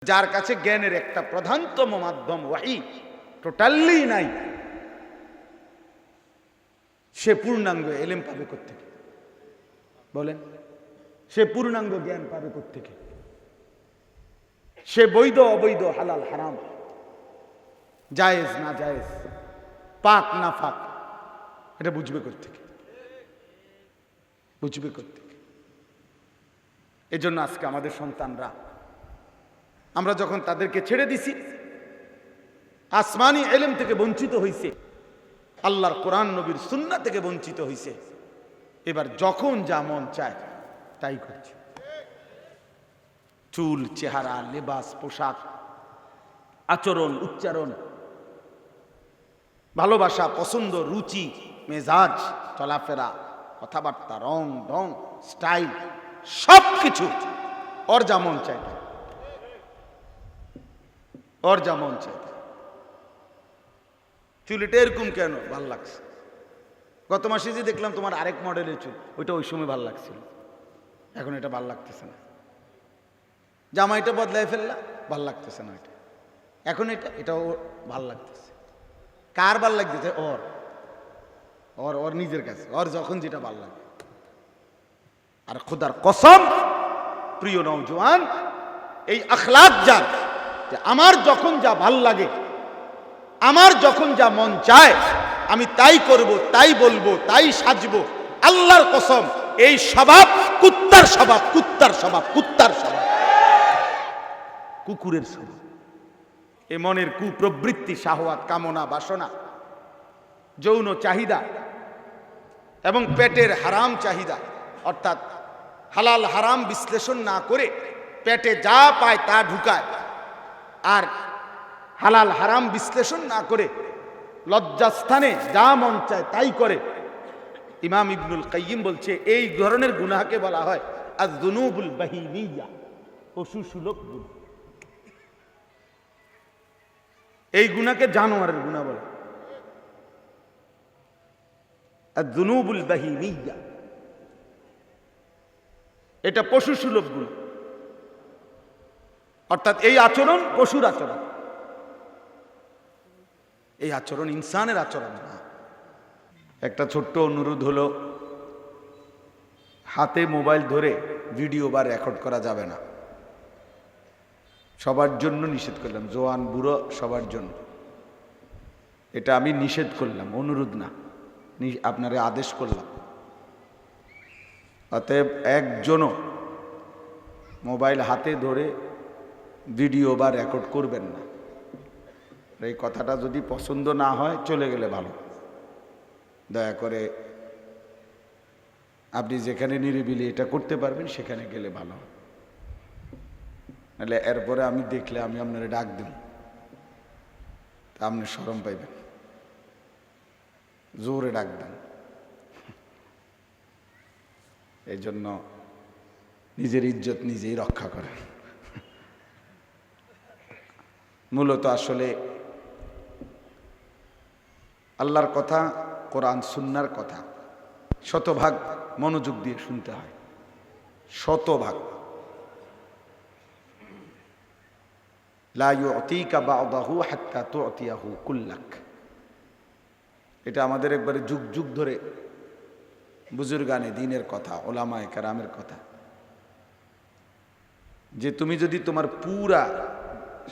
যার কাছে জ্ঞানের একটা প্রধানতম মাধ্যম ওয়াহী টোটালি নাই, সে পূর্ণাঙ্গ ইলম পাবে কোত্থেকে? বলেন, সে পূর্ণাঙ্গ জ্ঞান পাবে কোত্থেকে? সে বৈধ অবৈধ, হালাল হারাম, জায়েজ না জায়েজ, পাক না ফাক, এটা বুঝবে কোত্থেকে? বুঝবে কোত্থেকে? এজন্য আজকে আমাদের সন্তানরা, আমরা যখন তাদেরকে ছেড়ে দিছি, আসমানি ইলম থেকে বঞ্চিত হইছে, আল্লাহর কোরআন নবীর সুন্নাহ থেকে বঞ্চিত হইছে। এবার যখন যা মন চায় তাই করছে। চুল, চেহারা, লেবাস, পোশাক, আচরণ, উচ্চারণ, ভালোবাসা, পছন্দ, রুচি, মেজাজ, চলাফেরা, কথাবার্তা, রং ঢং, স্টাইল, সবকিছু ওর যা মন চায়, ওর যা মন চায়। চুলটা এরকম কেন? ভাল লাগছে। গত মাসে যে দেখলাম তোমার আরেক মডেলের চুল, ওইটা ওই সময় ভাল লাগছিল, এখন এটা ভাল লাগতেছে না। জামাইটা বদলায় ফেললা, ভাল লাগতেছে না এটা, এখন এটাও ভাল লাগতেছে। কার ভাল লাগতেছে? ওর ওর ওর নিজের কাছে, ওর যখন যেটা ভাল লাগে। আর খোদার কসম, প্রিয় নওজোয়ান, এই আখলাক জান যে আমার যখন যা ভাল লাগে, আমার যখন যা মন চায়, আমি তাই করব, তাই বলবো, তাই সাজবো। আল্লাহর কসম, এই স্বভাব কুত্তার স্বভাব, কুত্তার স্বভাব, কুত্তার স্বভাব, কুকুরের স্বভাব। এ মনের কুপ্রবৃত্তি, শাহওয়াত, কামনা, বাসনা, যৌন চাহিদা এবং পেটের হারাম চাহিদা, অর্থাৎ হালাল হারাম বিশ্লেষণ না করে পেটে যা পায় তা ঢুকায়, আর হালাল হারাম বিশ্লেষণ না করে লজ্জাস্থানে যা মন চায় তাই করে। ইমাম ইবনুল কাইয়িম বলছে, এই ধরনের গুনাহকে বলা হয় আয-যুনুবুল বাহিমিয়া, পশুসুলভ গুনাহ। এই গুনাহকে জানোয়ারের গুনাহ বলে, আয-যুনুবুল বাহিমিয়া, এটা পশুসুলভ গুনাহ। অর্থাৎ এই আচরণ পশুর আচরণ, এই আচরণ ইনসানের আচরণ না। একটা ছোট্ট অনুরোধ হলো, হাতে মোবাইল ধরে ভিডিও বা রেকর্ড করা যাবে না। সবার জন্য নিষেধ করলাম, জোয়ান বুড়ো সবার জন্য। এটা আমি নিষেধ করলাম, অনুরোধ না, আপনারে আদেশ করলাম। অতএব একজনও মোবাইল হাতে ধরে ভিডিও বা রেকর্ড করবেন না। এই কথাটা যদি পছন্দ না হয়, চলে গেলে ভালো। দয়া করে আপনি যেখানে নিরিবিলি এটা করতে পারবেন সেখানে গেলে ভালো। নাহলে এরপরে আমি দেখলে আমি আপনারে ডাক দেব, তা আপনি শরম পাইবেন, জোরে ডাক দেন। এই জন্য নিজের ইজ্জত নিজেই রক্ষা করেন। মূলত আসলে আল্লাহর কথা, কোরআন সুন্নাহর কথা শতভাগ মনোযোগ দিয়ে শুনতে হয়, শতভাগ। লা ইউতিকা বা'দাহু হাত্তা তু'তিয়াহু কুল্লাক, এটা আমাদের একবারে যুগ যুগ ধরে বুজুর্গানে দ্বীনের কথা, ওলামায়ে কেরামের কথা, যে তুমি যদি তোমার পুরা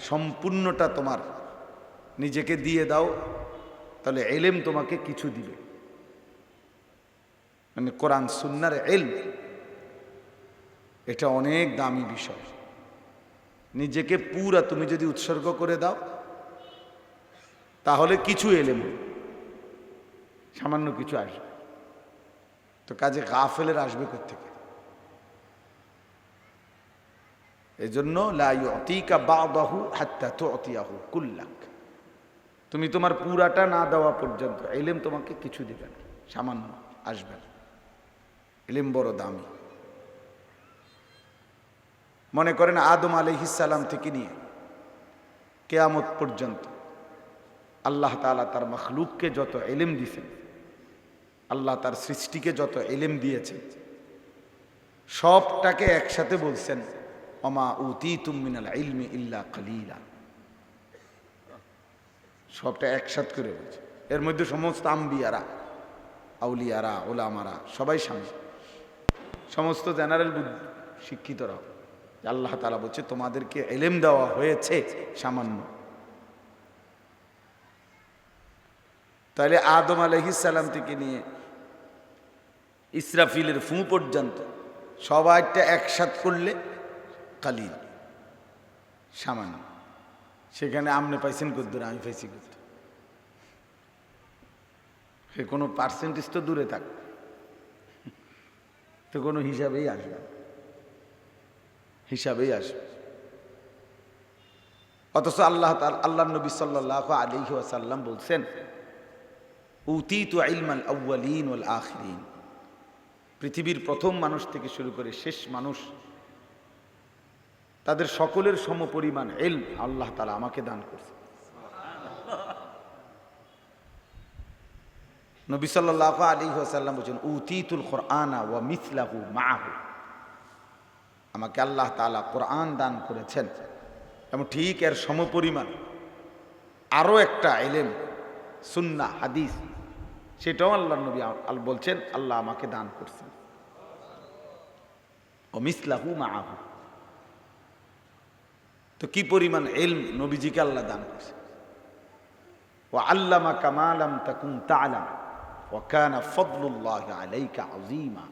সম্পূর্ণটা তোমার নিজেকে দিয়ে দাও, তাহলে ইলম তোমাকে কিছু দিবে। মানে কোরআন সুন্নাহর ইলম এটা অনেক দামি বিষয়। নিজেকে পুরা তুমি যদি উৎসর্গ করে দাও, তাহলে কিছু ইলম, সামান্য কিছু আসবে। তো কাজে গাফেলের আসবে কোত্থেকে? এই জন্য লা ইউতিকা বা'দাহু হাত্তা তু'তিয়াহু কুল্লাক, তুমি তোমার পুরাটা না দেওয়া পর্যন্ত ইলম তোমাকে কিছু দিবে না, সামান্য আসবে। ইলম বড় দামি। মনে করেন আদম আলাইহিস সালাম থেকে নিয়ে কিয়ামত পর্যন্ত আল্লাহ তাআলা তার মখলুককে যত ইলম দিয়েছেন, আল্লাহ তার সৃষ্টিকে যত ইলম দিয়েছেন, সবটাকে একসাথে বলছেন ওমা উতীতুম মিনাল ইলমি ইল্লা কালিলা। সবটা একসাথে করে বলছে। এর মধ্যে সমস্ত আম্বিয়ারা, আউলিয়ারা, ওলামারা সবাই সামিল, সমস্ত জেনারেল শিক্ষিতরাও। আল্লাহ তাআলা বলছে তোমাদেরকে ইলম দেওয়া হয়েছে সামান্য। তাহলে আদম আলাইহিস সালাম থেকে নিয়ে ইসরাফিলের ফু পর্যন্ত সবাইটা একসাথ করলে কালিল, সামান্য। সেখানে আপনি পাইছেন কদ্দুর, আমি পাইছি কদ্দুর, সে কোনো পার্সেন্টেজ তো দূরে থাক, তো কোনো হিসাবেই আসবে, হিসাবেই আসবে। অথচ আল্লাহ নবী সাল্লাল্লাহু আলাইহি ওয়াসাল্লাম বলছেন উতীতু ইলমাল আউয়ালিন ওয়াল আখিরিন। পৃথিবীর প্রথম মানুষ থেকে শুরু করে শেষ মানুষ, তাদের সকলের সমপরিমাণ ইলম আল্লাহ তাআলা আমাকে দান করছে। নবী সাল্লাল্লাহু আলাইহি ওয়াসাল্লাম বলেছেন উতীতুল কুরআনা ওয়া মিসলাহু মাআহু। আমাকে আল্লাহ তাআলা কোরআন দান করেছেন এবং ঠিক এর সমপরিমাণ আরো একটা ইলম, সুন্নাহ, হাদিস, সেটাও আল্লাহ নবী বলছেন আল্লাহ আমাকে দান করছেন। ওয়া মিসলাহু মাআহু। তো কি পরিমাণ ইলম নবীজিকে আল্লাহ দান করছে। ওয়া আল্লামাকা মা লাম তাকুন তা'লাম ওয়া কানা ফাদলুল্লাহি আলাইকা আযীমা।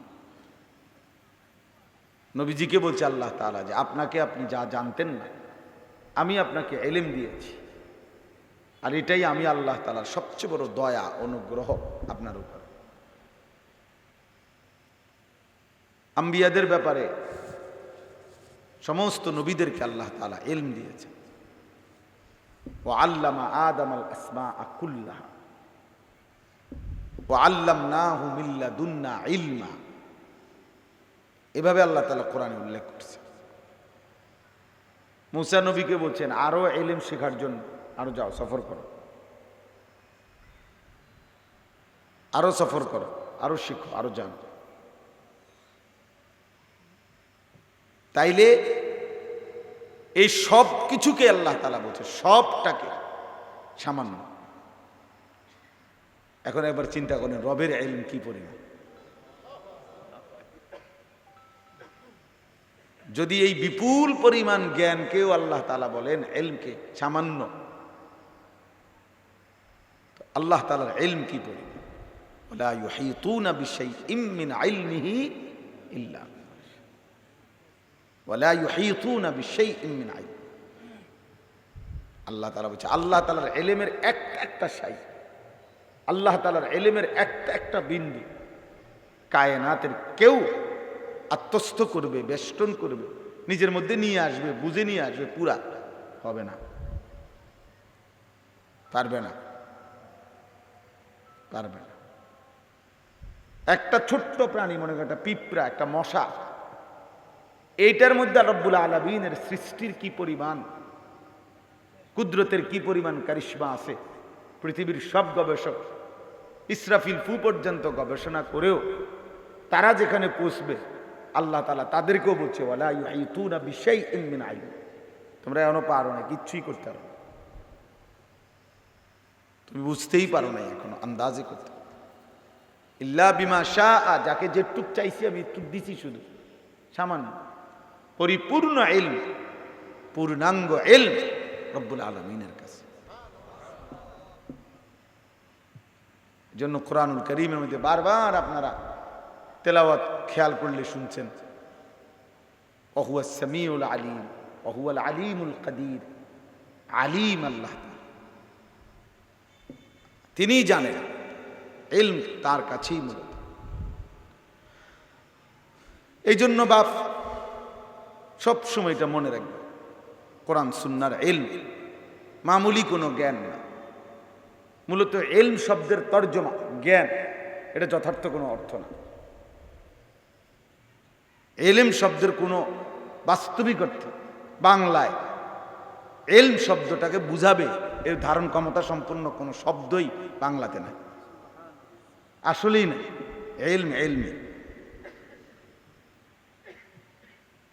নবীজিকে বলছে আল্লাহ তাআলা যে আপনাকে আপনি যা জানতেন না আমি আপনাকে ইলম দিয়েছি, আর এটাই আমি আল্লাহ তাআলার সবচেয়ে বড় দয়া, অনুগ্রহ আপনার উপর। আম্বিয়াদের ব্যাপারে সমস্ত নবীদেরকে আল্লাহ তাআলা ইলম দিয়েছেন। ওয়া আল্লামা আদামাল আসমাআ কুল্লাহা ওয়া আল্লামনাহু মিন লাদুন্না ইলমা। এভাবে আল্লাহ তাআলা কোরআনে উল্লেখ করছে। মুসা নবীকে বলছেন আরো ইলম শেখার জন্য আরো যাও, সফর করো, আরো সফর করো, আরো শিখো, আরো জানো। তাইলে এই সব কিছুকে আল্লাহ তাআলা বলছে, সবটাকে সামান্য। এখন একবার চিন্তা করেন রবের ইলম কি পরিমাণ। যদি এই বিপুল পরিমাণ জ্ঞানকেও আল্লাহ তাআলা বলেন ইলমকে সামান্য, আল্লাহ তাআলার ইলম কি পরিমাণ। ওয়ালা ইউহিতুনা বিশাইইম মিন ইলমিহি ইল্লা ওয়ালা ইউহিতুনা বিশাইইম মিন ইলমি। আল্লাহ তাআলা বলছে আল্লাহ তাআলার ইলমের একটা একটা শাই, আল্লাহ তাআলার ইলমের একটা একটা বিন্দু কায়নাতের কেউ আত্মস্থ করবে, বেষ্টন করবে, নিজের মধ্যে নিয়ে আসবে, বুঝে নিয়ে আসবে, পুরা হবে না, পারবে না, পারবে না। একটা ছোট্ট প্রাণী, মনে করেন একটা পিঁপড়া, একটা মশা, এইটার মধ্যে রব্বুল আলামিনের সৃষ্টির কি পরিমাণ, কুদরতের কি পরিমাণ কারিশমা আছে, পৃথিবীর সব গবেষক ইসরাফিল ফু পর্যন্ত গবেষণা করেও তারা যেখানে পৌঁছবে আল্লাহ তাআলা তাদেরকেও বলছে ওয়ালা ইউহিতুনা বিশাইইম মিন ইলমি। তোমরা এখনো পারো না, কিচ্ছুই করতে পারো না, তুমি বুঝতেই পারো না, এখনো আন্দাজে করতে ইল্লা বিমা শাআ। যাকে যেটুক চাইছি আমি একটু দিছি, শুধু সামান্য। পরিপূর্ণ ইলম, পূর্ণাঙ্গ ইলম রব্বুল আলামিনের কাছে। জন্য কোরআনুল কারীমের মধ্যে বারবার আপনারা তেলাওয়াত খেয়াল করলে শুনছেন ওয়া হুয়াস সামিউল আলিম ওয়া হুয়াল আলিমুল কাদির। আলিম আল্লাহ, তিনিই জানেন, ইলম তার কাছেই মূলত। এই জন্য বাপ সব সময় এটা মনে রাখবে, কোরআন সুন্নাহর ইলম মামুলি কোনো জ্ঞান না। মূলত ইলম শব্দের তর্জমা জ্ঞান, এটা যথার্থ কোনো অর্থ না। ইলম শব্দের কোনো বাস্তবিক অর্থ বাংলায় ইলম শব্দটাকে বুঝাবে এর ধারণ ক্ষমতা সম্পন্ন কোনো শব্দই বাংলাতে নাই, আসলেই নাই। ইলম ইলমি,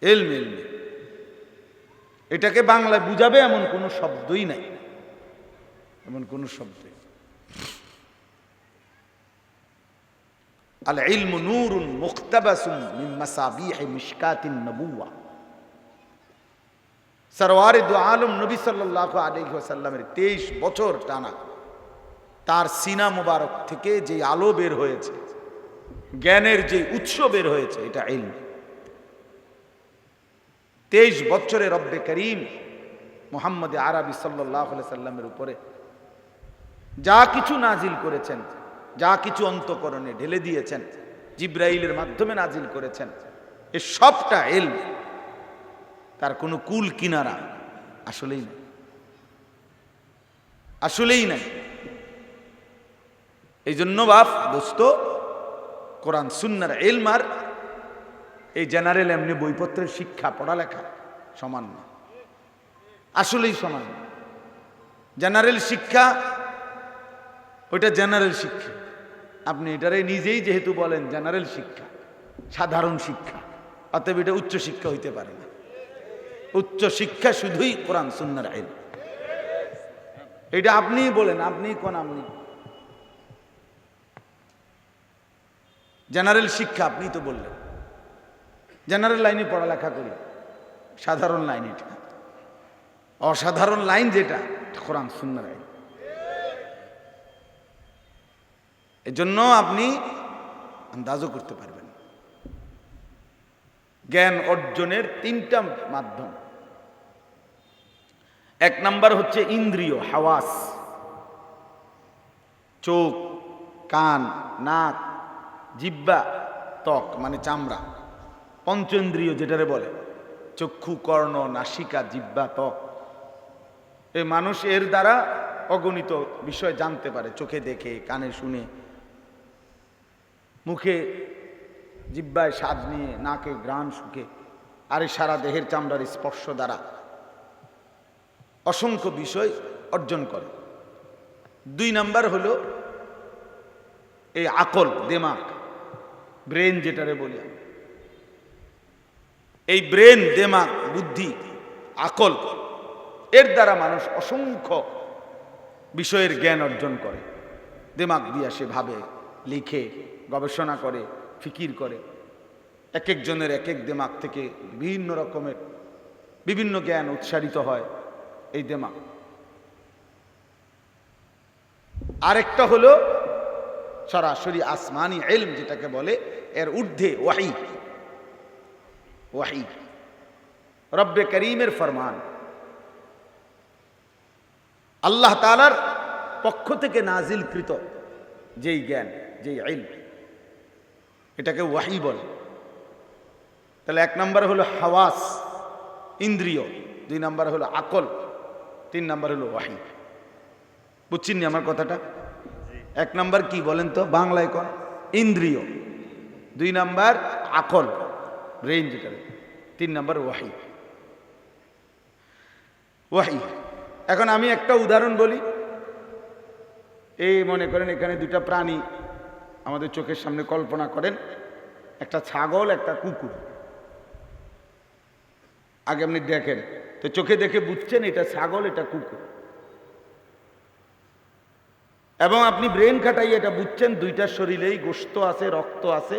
ইলম ইলমি। এটাকে বাংলায় বুঝাবে এমন কোনো শব্দই নাই, এমন কোনো শব্দ। আল ইলমু নূরুন মুক্তাবাসুন মিন মাসাবিহ মিশকাতিন নবুওয়া। সরওয়ারে দু আলম নবী সাল্লাল্লাহু আলাইহি ওয়াসাল্লামের 23 বছর টানা তার সিনা মুবারক থেকে যে আলো বের হয়েছে, জ্ঞানের যে উৎস বের হয়েছে, এটা ইলম। 23 বছরে রব্বে করিম মুহাম্মদ আরবি সাল্লাল্লাহু আলাইহি সাল্লামের উপরে যা কিছু নাজিল করেছেন, যা কিছু অন্তঃকরণে ঢেলে দিয়েছেন, জিব্রাইলের মাধ্যমে নাজিল করেছেন, এ সবটা ইলম। তার কোনো কুল কিনারা আসলেই নাই, আসলেই নাই। এই জন্য বাপ দোস্ত, কোরআন সুন্নাহর ইলম আর এই জেনারেল এমনি বইপত্রের শিক্ষা পড়ালেখা সমান না, আসলেই সমান না। জেনারেল শিক্ষা ওইটা জেনারেল শিক্ষা, আপনি এটারে নিজেই যেহেতু বলেন জেনারেল শিক্ষা, সাধারণ শিক্ষা, অতএব এটা উচ্চ শিক্ষা হইতে পারে না। উচ্চ শিক্ষা শুধুই কোরআন সুন্নাহর ইলম। এটা আপনিই বলেন, আপনিই কোন, আপনি জেনারেল শিক্ষা আপনি তো বললেন। জেনারেল লাইনে পড়ালেখা করি, সাধারণ লাইন এটা, অসাধারণ লাইন যেটা কোরআন সুন্নাহর ইলম। এজন্য আপনি আন্দাজও করতে পারবেন। জ্ঞান অর্জনের 3টা মাধ্যম। 1 নাম্বার হচ্ছে ইন্দ্রিয়, হাওয়াস, চোখ, কান, নাক, জিহ্বা, ত্বক মানে চামড়া, পঞ্চেন্দ্রিয় যেটারে বলে, চক্ষু, কর্ণ, নাসিকা, জিহ্বা, ত্বক। এই মানুষ এর দ্বারা অগণিত বিষয় জানতে পারে, চোখে দেখে, কানে শুনে, মুখে জিহ্বায় স্বাদ নিয়ে, নাকে ঘ্রাণ শুকে, আর এই সারা দেহের চামড়ার স্পর্শ দ্বারা অসংখ্য বিষয় অর্জন করে। 2 নাম্বার হলো এই আকল, দিমাগ, ব্রেন যেটারে বলি। এই ব্রেন, দিমাগ, বুদ্ধি, আকল, এর দ্বারা মানুষ অসংখ্য বিষয়ের জ্ঞান অর্জন করে। দিমাগ দিয়া সে ভাবে, লিখে, গবেষণা করে, ফিকির করে। এক একজনের এক এক দিমাগ থেকে বিভিন্ন রকমের বিভিন্ন জ্ঞান উৎসারিত হয় এই দিমাগ। আরেকটা হলো সরাসরি আসমানি ইলম যেটাকে বলে, এর ঊর্ধ্বে ওয়াহী। ওয়াহী রব্বে করিমের ফরমান, আল্লাহ তাআলার পক্ষ থেকে নাজিলকৃত যেই জ্ঞান, যেই ইলম, এটাকে ওয়াহী বলে। তাহলে 1 নাম্বার হলো হাওয়াস, ইন্দ্রিয়, 2 নাম্বার হলো আকল, 3 নাম্বার হলো ওয়াহী। বুঝছেন আমার কথাটা? 1 নাম্বার কি বলেন তো বাংলায় কোন? ইন্দ্রিয়। 2 নাম্বার আকল, ব্রেন যেটা। 3 নাম্বার ওয়াহী। ওয়াহী। এখন আমি একটা উদাহরণ বলি। এই মনে করেন এখানে 2টা প্রাণী আমাদের চোখের সামনে কল্পনা করেন, একটা ছাগল, একটা কুকুর। আগে আপনি দেখেন তো, চোখে দেখে বুঝছেন এটা ছাগল, এটা কুকুর, এবং আপনি ব্রেন খাটাই এটা বুঝছেন 2টার শরীরেই গোশত আছে, রক্ত আছে।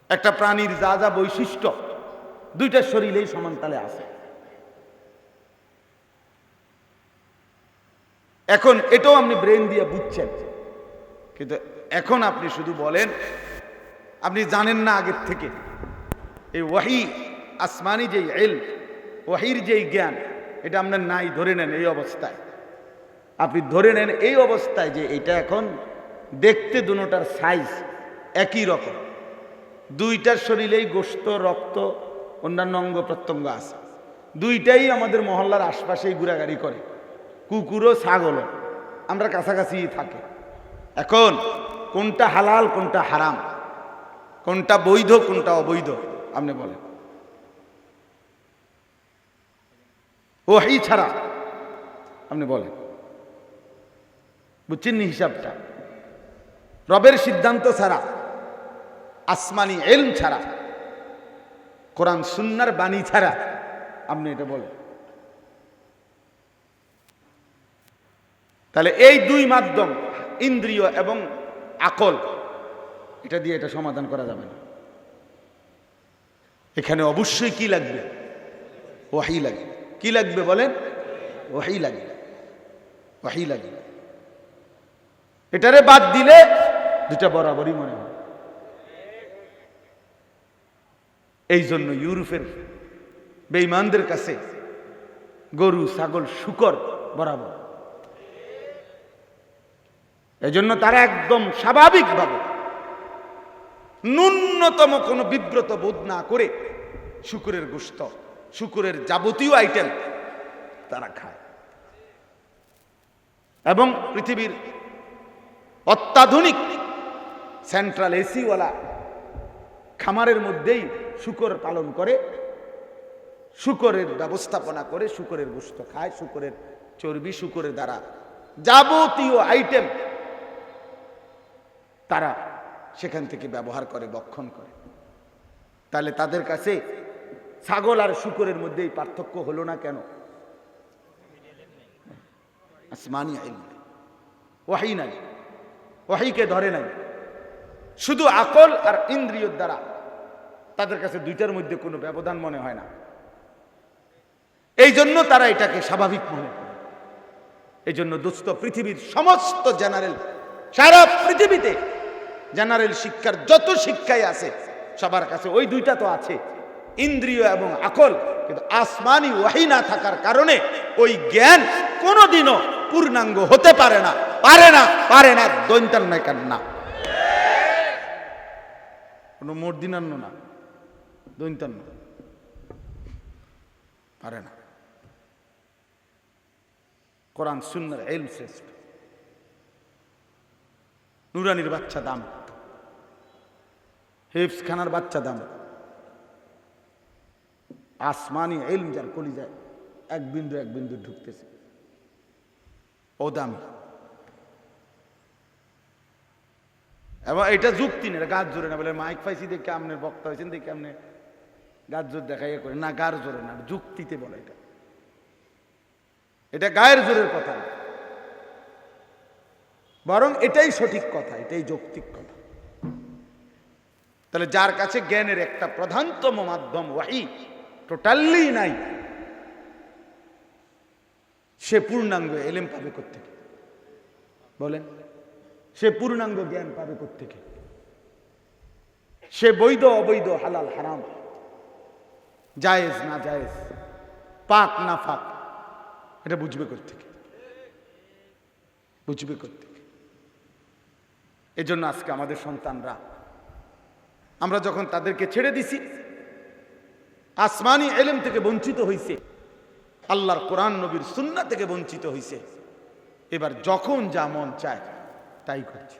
একটা প্রাণীর যা যা বৈশিষ্ট্য 2টার শরীরেই সমানতালে আছে। এখন এটাও আপনি ব্রেন দিয়ে বুঝছেন, কিন্তু এখন আপনি শুধু বলেন, আপনি জানেন না আগের থেকে এই ওয়াহী, আসমানি যেই ইলম, ওয়াহীর যেই জ্ঞান, এটা আপনার নাই, ধরে নেন এই অবস্থায়। আপনি ধরে নেন এই অবস্থায় যে এটা এখন দেখতে দুটোটার সাইজ একই রকম, 2টার শরীরেই গোশত, রক্ত, অন্যান্য অঙ্গ প্রত্যঙ্গ আছে, 2টাই আমাদের মহল্লার আশপাশেই ঘোরাঘুরি করে, কুকুরও ছাগলও, আমরা কাছাকাছি থাকে। এখন কোনটা হালাল, কোনটা হারাম, কোনটা বৈধ, কোনটা অবৈধ, আপনি বলেন? ওয়াহী ছাড়া আপনি বলেন? বুঝছেন নি হিসাবটা? রবের সিদ্ধান্ত ছাড়া, আসমানি ইলম ছাড়া, কোরআন সুন্নাহর বাণী ছাড়া আপনি এটা বলেন। তাহলে এই দুই মাধ্যম, ইন্দ্রিয় এবং আকল, এটা দিয়ে এটা সমাধান করা যাবে না। এখানে অবশ্যই কি লাগবে? ওয়াহী লাগবে। কি লাগবে বলেন? ওয়াহী লাগবে, ওয়াহী লাগবে। এটারে বাদ দিলে দুটা বরাবরই মনে হয়। এই জন্য ইউরোপের বেঈমানদের কাছে গরু, ছাগল, শূকর বরাবর। এই জন্য তারা একদম স্বাভাবিকভাবে ন্যূনতম কোনো বিব্রত বোধ না করে শূকরের গোশত, শূকরের যাবতীয় আইটেম তারা খায়। এবং পৃথিবীর অত্যাধুনিক সেন্ট্রাল এসিওয়ালা খামারের মধ্যেই শূকর পালন করে, শূকরের ব্যবস্থাপনা করে, শূকরের গোশত খায়, শূকরের চর্বি, শূকরের দ্বারা যাবতীয় আইটেম তারা সেখান থেকে ব্যবহার করে, বক্ষণ করে। তাহলে তাদের কাছে ছাগল আর শূকরের মধ্যে পার্থক্য হলো না কেন? আসমানি ইলম, ওয়াহী নাই, ওয়াহীকে ধরে নাই। শুধু আকল আর ইন্দ্রিয়র দ্বারা তাদের কাছে দুইটার মধ্যে কোনো ব্যবধান মনে হয় না। এই জন্য তারা এটাকে স্বাভাবিক মনে করে। এই জন্য দোস্ত, পৃথিবীর সমস্ত জেনারেল, সারা পৃথিবীতে জেনারেল শিক্ষার যত শিক্ষাই আছে সবার কাছে ওই দুইটা তো আছে, ইন্দ্রিয় এবং আকল। কিন্তু আসমানি ওয়াহী না থাকার কারণে ওই জ্ঞান কোনোদিনও পূর্ণাঙ্গ হতে পারে না, পারে না, পারে না। দৈন্তার নাই কার না, কোনো মর্দিনান্য না, দৈন্তান্ন পারে না। কোরআন সুন্নাহর ইলম শ্রেষ্ঠ। নুরানির বাচ্চা দাম, হিফজ খানার বাচ্চা দাম, আসমানি ইলম যার কলিজায় এক বিন্দু এক বিন্দু ঢুকতেছে, ও দামি। এবং এটা যুক্তি না, গাছ জোরে না। বলে মাইক পাইছি দেখে আপনার বক্তা হয়েছেন দেখে আপনি গাছ জোর দেখাইয়া করে না, গার জোরে না, যুক্তিতে বলে। এটা গায়ের জোরের কথা না, বরং এটাই সঠিক কথা, এটাই যৌক্তিক কথা। তাহলে যার কাছে জ্ঞানের একটা প্রধানতম মাধ্যম ওয়াহী টোটালি নাই, সে পূর্ণাঙ্গ এলেম পাবে কোত্থেকে বলেন? সে পূর্ণাঙ্গ জ্ঞান পাবে কোত্থেকে? সে বৈধ অবৈধ, হালাল হারাম, জায়েজ না জায়েজ, পাক না ফাক, এটা বুঝবে কোত্থেকে? বুঝবে কোত্থেকে? এজন্য আজকে আমাদের সন্তানরা, আমরা যখন তাদেরকে ছেড়ে দিছি, আসমানি ইলম থেকে বঞ্চিত হইছে, আল্লাহর কোরআন নবীর সুন্নাহ থেকে বঞ্চিত হইছে। এবার যখন যা মন চায় তাই করছে।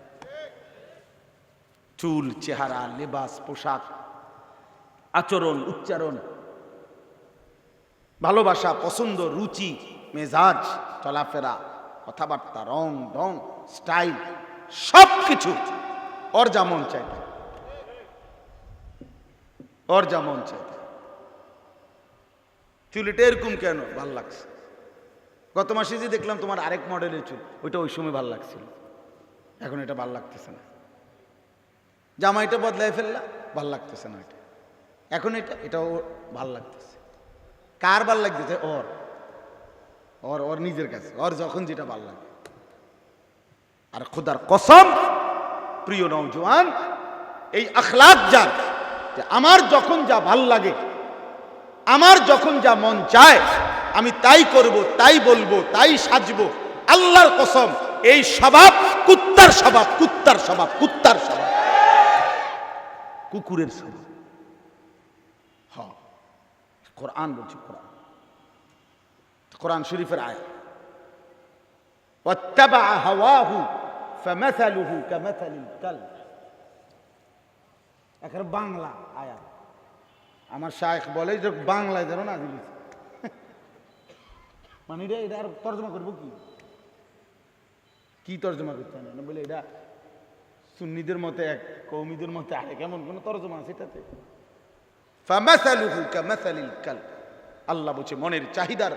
চুল, চেহারা, লেবাস, পোশাক, আচরণ, উচ্চারণ, ভালোবাসা, পছন্দ, রুচি, মেজাজ, চলাফেরা, কথাবার্তা, রং ঢং, স্টাইল, সবকিছু ওর যা মন চায়, ওর যা মন চায়। চুলটা এরকম কেন? ভাল লাগছে। গত মাসে যে দেখলাম তোমার আরেক মডেলের চুল, ওইটা ওই সময় ভাল লাগছিল, এখন এটা ভাল লাগতেছে না। জামাইটা বদলায় ফেললা, ভাল লাগতেছে না এটা, এখন এটাও ভাল লাগতেছে। কার ভাল লাগতেছে? ওর ওর ওর নিজের কাছে, ওর যখন যেটা ভাল লাগে। আর খোদার কসম, প্রিয় নওজোয়ান, এই আখলাক যার, যে আমার যখন যা ভাল লাগে, আমার যখন যা মন চায় আমি তাই করব, তাই বলবো, তাই সাজবো, আল্লাহর কসম এই স্বভাব কুত্তার স্বভাব, কুত্তার স্বভাব, কুত্তার স্বভাব, কুকুরের স্বভাব। হ্যাঁ, কোরআন বলছি, কোরআন, কোরআন শরীফের আয়াত, ওয়াত্তাবা হাওয়াহু ফামাসালুহু কামাসালিল কালব। এখানে বাংলা আয়াত, আমার শায়েখ বলে যে বাংলায় যেন না দিলি, মানে এটা আর তর্জমা করবো কি তর্জমা করতে হয় না, বলে এটা সুন্নিদের মতে এক, কৌমিদের মতে আরেক, এমন কোন তর্জমা আছে এটাতে? ফামাসালুহু কামাসালিল কালব, আল্লাহ বলছে মনের চাহিদার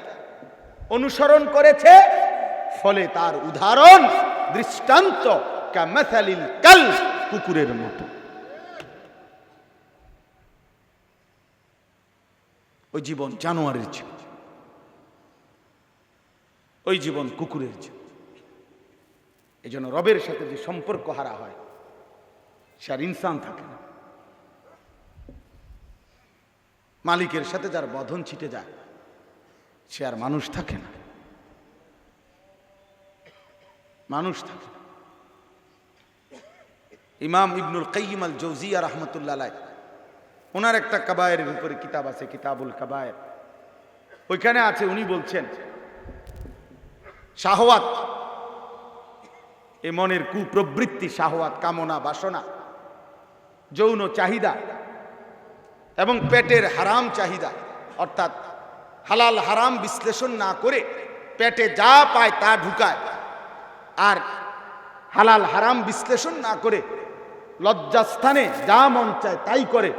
অনুসরণ করেছে, ফলে তার উদাহরণ দৃষ্টান্ত কামাসালিল কালব, কুকুরের মতো। ওই জীবন জানোয়ারের জীবন, ওই জীবন কুকুরের জীবন। এই জন্য রবের সাথে যে সম্পর্ক হারা হয়, সে আর ইনসান থাকে না। মালিকের সাথে যার বন্ধন ছিটে যায়, সে আর মানুষ থাকে না, মানুষ থাকে না। ইমাম ইবনুল কাইয়িম আল জাওজিয়া রাহমাতুল্লাহ আলাইহি, ওনার একটা কাবায়েরের উপরে কিতাব আছে, কিতাবুল কাবায়ের। ওইখানে আছে, উনি বলছেন শাহওয়াত, এ মনের কুপ্রবৃত্তি, শাহওয়াত, কামনা, বাসনা, যৌন চাহিদা এবং পেটের হারাম চাহিদা, অর্থাৎ হালাল হারাম বিশ্লেষণ না করে পেটে যা পায় তা ঢুকায়, আর হালাল হারাম বিশ্লেষণ না করে লজ্জাস্থানে যা মন চায় তাই করে।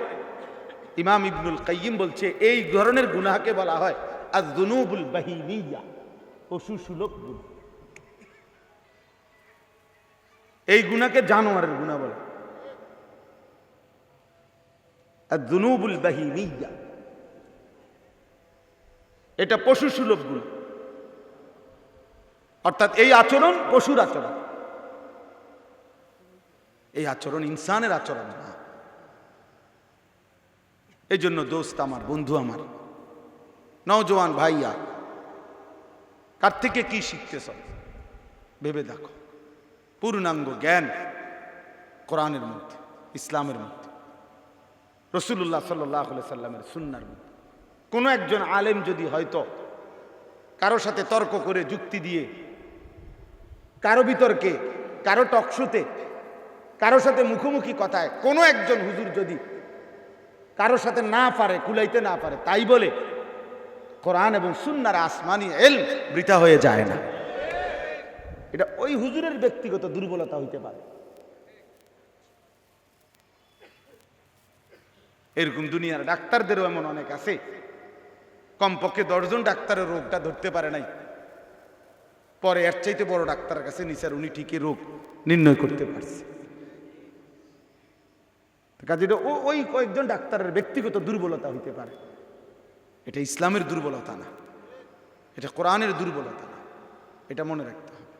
ইমাম ইবনুল কাইয়িম বলছে এই ধরনের গুনাহকে বলা হয় আয-যুনুবুল বাহিমিয়া, পশুসুলভ গুনাহ। এই গুনাহকে জানোয়ারের গুনাহ বলে, আয-যুনুবুল বাহিমিয়া, এটা পশুসুলভ গুনাহ। অর্থাৎ এই আচরণ পশুর আচরণ, এই আচরণ ইনসানের আচরণ না। এই জন্য দোস্ত আমার, বন্ধু আমার, নওজোয়ান ভাইয়া, কার থেকে কি শিখতেছ ভেবে দেখো। পূর্ণাঙ্গ জ্ঞান কোরআনের মধ্যে, ইসলামের মধ্যে, রাসূলুল্লাহ সাল্লাল্লাহু আলাইহি সাল্লামের সুন্নাহর মধ্যে। কোনো একজন আলেম যদি হয়তো কারো সাথে তর্ক করে, যুক্তি দিয়ে, কারো বিতর্কে, কারো টকশোতে, কারো সাথে মুখোমুখি কথায় কোনো একজন হুজুর যদি কারো সাথে না পারে, কুলাইতে না পারে, তাই বলে কোরআন এবং সুন্নাহর আসমানি ইলম বৃথা হয়ে যায় না। এটা ওই হুজুরের ব্যক্তিগত দুর্বলতা হইতে পারে। এরকম দুনিয়ার ডাক্তারদেরও এমন অনেক আছে, কমপক্ষে 10 জন ডাক্তারের রোগটা ধরতে পারে নাই, পরে এর চাইতে বড় ডাক্তারের কাছে নিচার, উনি ঠিকই রোগ নির্ণয় করতে পারছে। কাজে ওই কয়েকজন ডাক্তারের ব্যক্তিগত দুর্বলতা হইতে পারে, এটা ইসলামের দুর্বলতা না, এটা কোরআনের দুর্বলতা না। এটা মনে রাখতে হবে,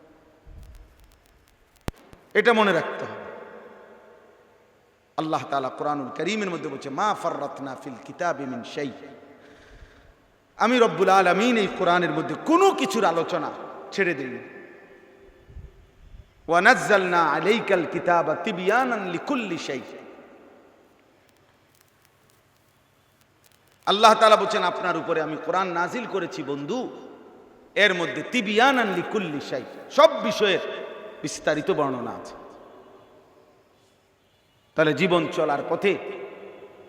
এটা মনে রাখতে হবে। আল্লাহ তাআলা কোরআনুল কারীমের মধ্যে বলছে মা ফাররাতনা ফিল কিতাবি মিন শাই। আমি রব্বুল আলামিন এই কোরআনের মধ্যে কোনো কিছুর আলোচনা ছেড়ে দেইনি। ওয়া নাযালনা আলাইকাল কিতাবা তিবয়ানান লিকুল্লি শাই। আল্লাহ তাআলা বলেন আপনার উপরে আমি কোরআন নাজিল করেছি বন্ধু, এর মধ্যে তিবয়ানান লিকুল্লি শাই, সব বিষয়ের বিস্তারিত বর্ণনা আছে। তাহলে জীবন চলার পথে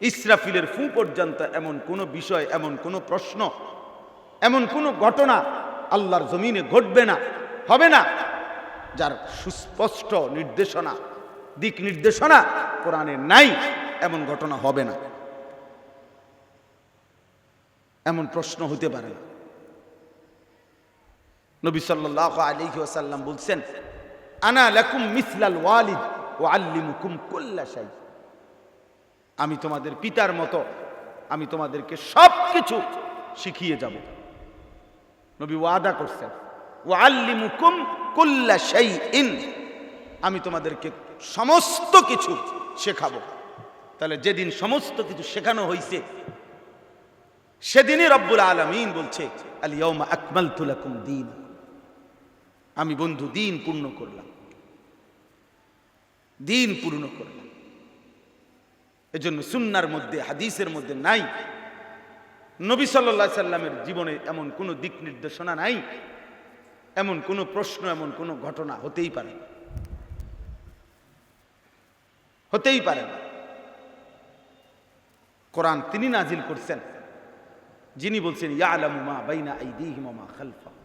ইসরাফিলের ফু পর্যন্ত এমন কোন বিষয়, এমন কোন প্রশ্ন, এমন কোন ঘটনা আল্লাহর জমিনে ঘটবে না, হবে না, যার সুস্পষ্ট নির্দেশনা, দিক নির্দেশনা কোরআনে নাই, এমন ঘটনা হবে না, এমন প্রশ্ন হতে পারে না। নবী সাল্লাল্লাহু আলাইহি ওয়াসাল্লাম বলছেন আনা লাকুম মিসলাল ওয়ালিদ ওয়া আল্লিমুকুম কুল্লা শাই। আমি তোমাদের পিতার মতো, আমি তোমাদেরকে সব কিছু শিখিয়ে যাব। নবী ওয়াদা করছেন ওয়া আল্লিমুকুম কুল্লা শাইইন, আমি তোমাদেরকে সমস্ত কিছু শেখাবো। তাহলে যেদিন সমস্ত কিছু শেখানো হয়েছে সেদিনই রব্বুল আলামিন বলছে আল ইয়াউমা আকমালতু লাকুম দীন, আমি বন্ধু দিন পূর্ণ করলাম, দিন পূর্ণ করলাম। এজন্য সুন্নাহর মধ্যে, হাদিসের মধ্যে নাই, নবী সাল্লাল্লাহু আলাইহি সাল্লামের জীবনে এমন কোনো দিক নির্দেশনা নাই, এমন কোনো প্রশ্ন, এমন কোনো ঘটনা হতেই পারে না, হতেই পারে না। কোরআন তিনি নাজিল করছেন, যিনি বলছেন ইয়ালামু মা বাইনা আইদিহিম ওয়া মা খালফাহুম।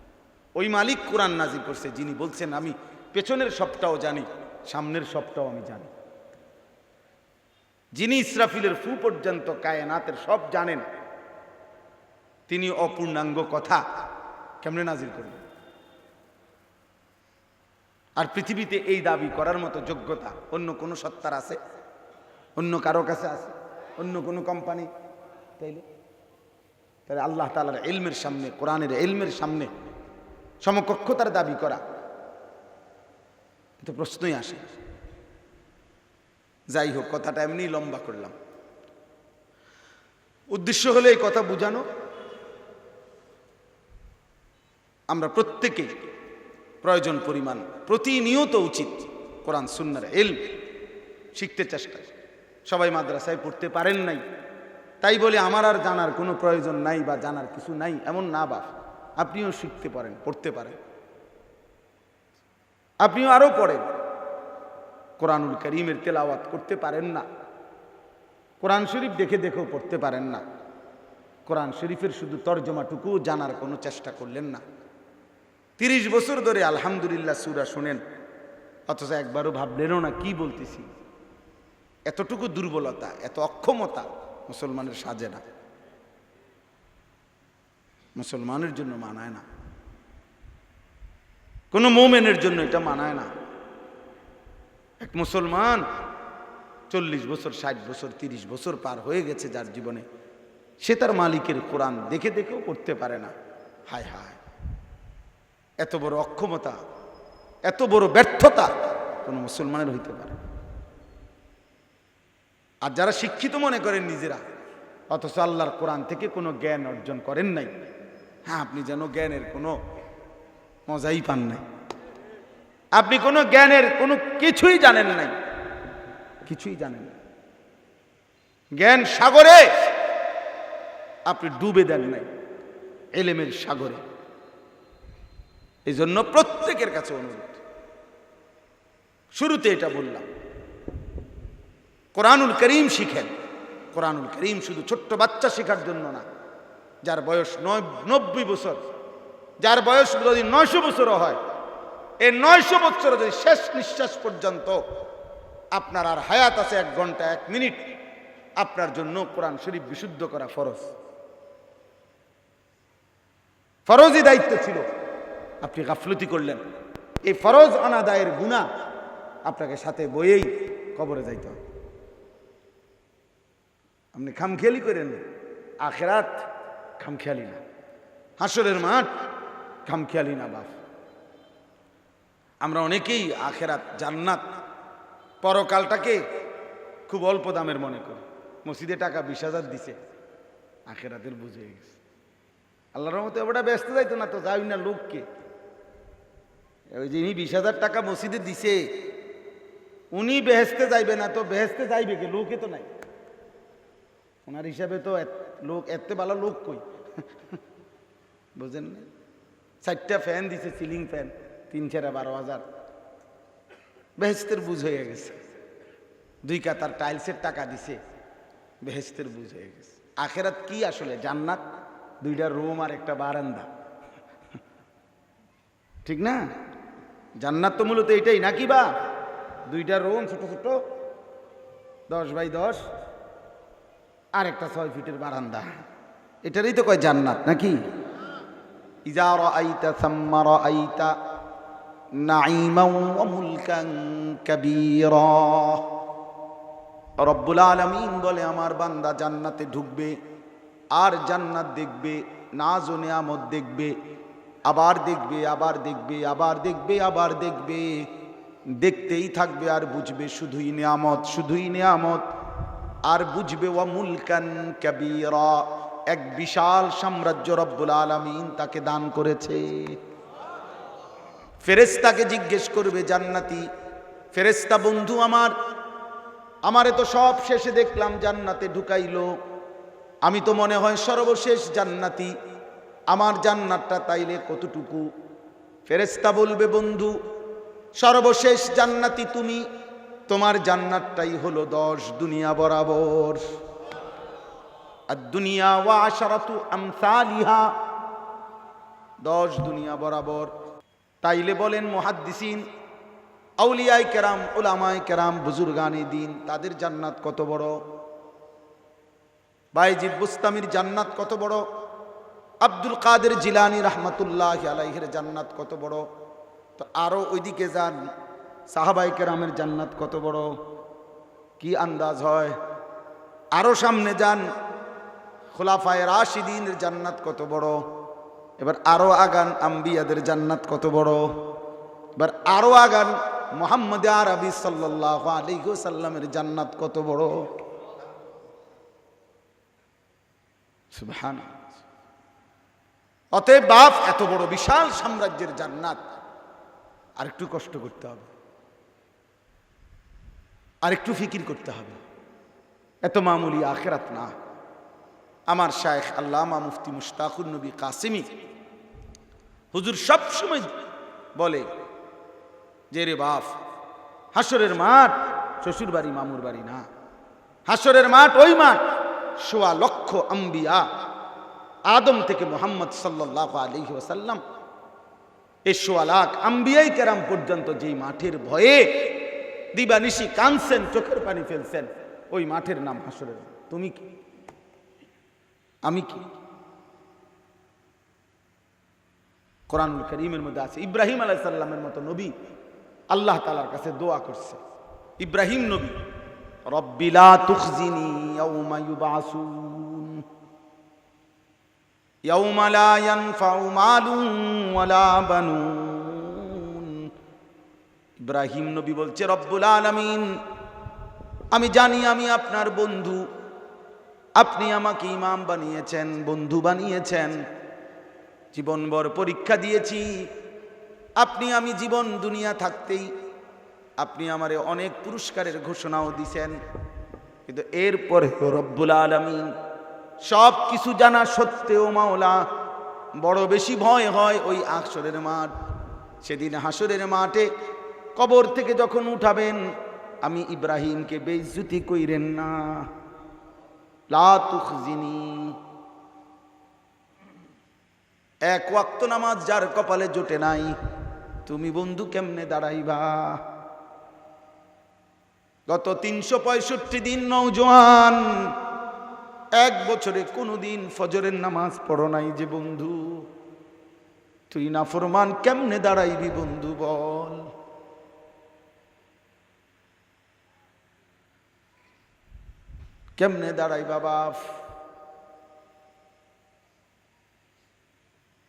ওই মালিক কোরআন নাজিল করছে, যিনি বলছেন আমি পেছনের সবটাও জানি, সামনের সবটাও আমি জানি। যিনি ইসরাফিলের ফু পর্যন্ত কায়নাতের সব জানেন, তিনি অপূর্ণাঙ্গ কথা কেমনে নাজিল করবেন? আর পৃথিবীতে এই দাবি করার মতো যোগ্যতা অন্য কোনো সত্তার আছে? অন্য কারো কাছে আছে? অন্য কোনো কোম্পানি? তাহলে আল্লাহ তাআলার ইলমের সামনে, কোরআনের ইলমের সামনে সমকক্ষতার দাবি করা তো প্রশ্নই আসে। যাই হোক, কথাটা এমনি লম্বা করলাম। উদ্দেশ্য হলো এই কথা বুঝানো, আমরা প্রত্যেকেই প্রয়োজন পরিমাণ প্রতিনিয়ত উচিত কোরআন সুন্নাহর ইলম শিখতে চেষ্টা। সবাই মাদ্রাসায় পড়তে পারেন নাই তাই বলে আমার আর জানার কোনো প্রয়োজন নাই বা জানার কিছু নাই এমন না বাপ। আপনিও শিখতে পারেন, পড়তে পারেন, আপনিও আরো পড়েন। কোরআনুল কারীমের তেলাওয়াত করতে পারেন না, কোরআন শরীফ দেখে দেখেও পড়তে পারেন না, কোরআন শরীফের শুধু তর্জমাটুকু জানার কোনো চেষ্টা করলেন না। 30 বছর ধরে আলহামদুলিল্লাহ সূরা শুনেন, অথচ একবারও ভাবলেনও না কি বলতেছি। এতটুকু দুর্বলতা, এত অক্ষমতা মুসলমানের সাজে না, মুসলমানের জন্য মানায় না, কোনো মুমিনের জন্য এটা মানায় না। এক মুসলমান 40 বছর, 60 বছর, 30 বছর পার হয়ে গেছে যার জীবনে, সে তার মালিকের কোরআন দেখে দেখেও পড়তে পারে না। হায় হায়, এত বড় অক্ষমতা, এত বড় ব্যর্থতা কোনো মুসলমানের হইতে পারে। আর যারা শিক্ষিত মনে করেন নিজেরা, অথচ আল্লাহর কোরআন থেকে কোনো জ্ঞান অর্জন করেন নাই, হ্যাঁ আপনি যেন জ্ঞানের কোনো মজাই পান নাই, আপনি কোনো জ্ঞানের কোনো কিছুই জানেন নাই, কিছুই জানেন না। জ্ঞান সাগরে আপনি ডুবে দেন নাই, ইলমের সাগরে। এই জন্য প্রত্যেকের কাছে অনুরোধ, শুরুতে এটা বললাম, কোরআনুল কারীম শিখেন। কোরআনুল কারীম শুধু ছোট্ট বাচ্চা শেখার জন্য না, যার বয়স 90 বছর, যার বয়স যদি 900 বছরও হয়, এই 900 বছর যদি শেষ নিঃশ্বাস পর্যন্ত আপনার আর হায়াত আছে 1 ঘন্টা 1 মিনিট, আপনার জন্য কোরআন শরীফ বিশুদ্ধ করা ফরজ, ফরজই দায়িত্ব ছিল। আপনি গাফলতি করলেন, এই ফরজ অনাদায়ের গুনাহ আপনাকে সাথে বয়েই কবরে যাইতে হবে। আপনি খামখেয়ালি করেন, আখিরাত খামখেয়ালি না, হাসরের মাঠ খামখেয়ালি না বাপ। আমরা অনেকেই আখিরাত, জান্নাত, পরকালটাকে খুব অল্প দামের মনে করি। মসজিদে টাকা 20,000 দিছে, আখিরাতের বুঝে গেছে। আল্লাহর রহমতে ওটা ব্যস্ত যাইতো না তো, যাই না লোককে, ওই যিনি 20,000 টাকা মসজিদে দিছে উনি বেহেস্তে যাইবে না তো বেহেস্তে যাইবে কে? লোকে তো নাই ওনার হিসাবে, তো লোক এত ভালো লোক কই বুঝেন না? 4টা ফ্যান দিছে, সিলিং ফ্যান, 3-12,000, বেহেস্তের বুঝ হয়ে গেছে। 2 কাতার টাইলসের টাকা দিছে, বেহেস্তের বুঝ হয়ে গেছে। আখিরাত কি আসলে? জান্নাত 2টা রুম আর একটা বারান্দা, ঠিক না? জান্নাত তো মূলত এটাই নাকি বা? 2টা রুম ছোট ছোট, 10x10, আর একটা 6 ফিটের বারান্দা, এটারই তো কয় জান্নাত নাকি? ইজা রাআইতা সাম্মা রাআইতা নাঈমান ওয়া মুলকান কাবীরা। রব্বুল আলামিন বলে, আমার বান্দা জান্নাতে ঢুকবে আর জান্নাত দেখবে, নাজ ও নিয়ামত দেখবে, আবার দেখবে, আবার দেখবে, আবার দেখবে, আবার দেখবে, দেখতেই থাকবে আর বুঝবে শুধুই নিয়ামত, শুধুই নিয়ামত। আর বুঝবে ওয়া মুলকান কাবীরা, এক বিশাল সাম্রাজ্য রব্বুল আলামিন তাকে দান করেছে। ফেরেশতাকে জিজ্ঞেস করবে জান্নাতি, ফেরেশতা বন্ধু আমার, আমারে তো সব শেষে দেখলাম জান্নাতে ঢুকাইলো, আমি তো মনে হয় সর্বশেষ জান্নাতি, আমার জান্নাতটা তাইলে কতটুকু? ফেরেশতা বলবে, বন্ধু সর্বশেষ জান্নাতি তুমি, তোমার জান্নাতটাই হলো 10 দুনিয়া বরাবর। আর দুনিয়া ওয়া আশারাতু আমসালিহা, 10 দুনিয়া বরাবর। তাইলে বলেন মুহাদ্দিসিন, আউলিয়ায়ে কেরাম, উলামায়ে কেরাম, বুজুর্গানে দ্বীন, তাদের জান্নাত কত বড়? বাইজিদ বুস্তামির জান্নাত কত বড়? আব্দুল কাদের জিলানী রহমতুল্লাহ আলাইহির জান্নাত কত বড়, তো আরো ওইদিকে যান, সাহাবায়ে কেরামের জান্নাত কত বড়, কি আন্দাজ হয়। আরো সামনে যান, খুলাফায়ে রাশিদিনের জান্নাত কত বড়। এবার আরো আগান, আম্বিয়াদের জান্নাত কত বড়। এবার আরো আগান, মুহাম্মদ আরবি সাল্লাল্লাহু আলাইহি ওয়াসাল্লামের জান্নাত কত বড়। সুবহানাল্লাহ। অতএব বাপ, এত বড় বিশাল সাম্রাজ্যের জান্নাত, আর একটু কষ্ট করতে হবে, আর একটু ফিকির করতে হবে। এত মামুলি আখিরাত না। আমার শায়েখ আল্লামা মুফতি মুশতাকুর নবী কাসিমি হুজুর সব সময় বলে যে রে বাপ, হাসরের মাঠ শ্বশুর বাড়ি মামুর বাড়ি না। হাসরের মাঠ ওই মাঠ, ১৬ লক্ষ আম্বিয়া, আদম থেকে মুহাম্মদ সাল্লাল্লাহু আলাইহি ওয়াসাল্লাম, এই ১৬ লাখ আম্বিয়াই কেরাম পর্যন্ত যেই মাঠের ভয়ে দিবানিশি কাঁদছেন, চোখের পানি ফেলছেন, ওই মাঠের নাম হাসরের মাঠ। তুমি কি, আমি কি? কোরআনুল কারীমের মধ্যে আছে, ইব্রাহিম আলাইহিস সালামের মতো নবী আল্লাহ তাআলার কাছে দোয়া করছে। ইব্রাহিম নবী, রব্বি লা তুখজিনি ইয়াউমা ইউবাসুন ইয়াউমা লা ইয়ানফাউ মালুন ওয়ালা বানুন। ইব্রাহিম নবী বলছে, রব্বুল আলামিন, আমি জানি আমি আপনার বন্ধু, আপনি আমাকে ইমাম বানিয়েছেন, বন্ধু বানিয়েছেন, জীবনভর পরীক্ষা দিয়েছি আপনি, আমি জীবন দুনিয়া থাকতেই আপনি আমারে অনেক পুরস্কারের ঘোষণাও দিছেন, কিন্তু এরপরে রব্বুল আলামিন সব কিছু জানা সত্ত্বেও মাওলা বড় বেশি ভয় হয় ওই হাসরের মাঠ। সেদিন হাসরের মাঠে কবর থেকে যখন উঠাবেন, আমি ইব্রাহিমকে বেইজ্জতি কইরেন না, লা তুখজিনি। এক ওয়াক্ত নামাজ যার কপালে জোটে নাই, তুমি বন্ধু কেমনে দাঁড়াইবা? গত ৩৬৫ দিন নওজোয়ান, এক বছরে কোনোদিন ফজরের নামাজ পড়ো নাই যে বন্ধু, তুই নাফরমান কেমনে দাঁড়াইবি বন্ধু বল? কেমনে দাঁড়াইবা বাপ?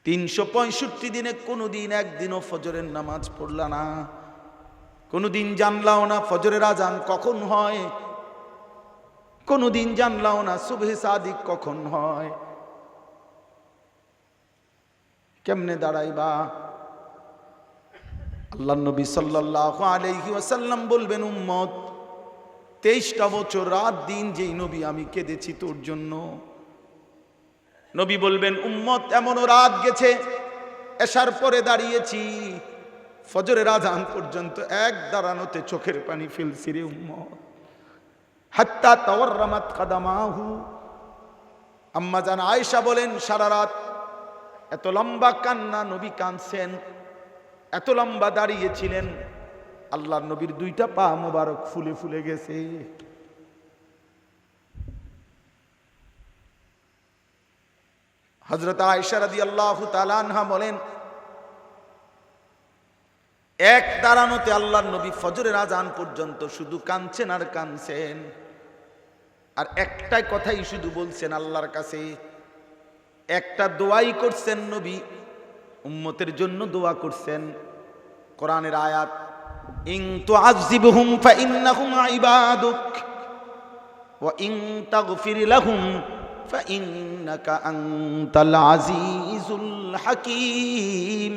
৩৬৫ দিনে কোনোদিন একদিনও ফজরের নামাজ পড়লা না, কোনোদিন জানলাও না ফজরের আজান কখন হয়, কোনোদিন জানলাও না সুবহে সাদিক কখন হয়। কেমনে দাঁড়াইবা? আল্লাহর নবী সাল্লাল্লাহু আলাইহি ওয়াসাল্লাম বলবেন, উম্মত ২৩টা বছর রাত দিন যেই নবী আমি কেঁদেছি তোর জন্য। নবী বলবেন, উম্মত এমনও রাত গেছে এশার পরে দাঁড়িয়েছি, ফজরের আজান পর্যন্ত এক দাঁড়ানোতে চোখের পানি ফেলছি রে উম্মত। হাত্তা তাওয়াররামাত কাদামাহু। আম্মা জান আয়েশা বলেন, সারা রাত এত লম্বা কান্না, নবী কাঁদছেন, এত লম্বা দাঁড়িয়েছিলেন, আল্লাহর নবীর 2টা পা মোবারক ফুলে ফুলে গেছে। হযরত আয়েশা রাদিয়াল্লাহু তাআলা আনহা বলেন, এক দাঁড়ানোতে আল্লাহর নবী ফজরের আজান পর্যন্ত শুধু কাঁদছেন আর কাঁদছেন, আর একটাই কথাই শুধু বলছেন আল্লাহর কাছে, একটা দোয়াই করছেন নবী, উম্মতের জন্য দোয়া করছেন। কোরআনের আয়াত, ইন তুআযিবহুম ফাইন্নাহুম ইবাদুক ওয়া ইন তাগফির লাহুম ফাইন্নাকা আনতাল আজিজুল হাকীম।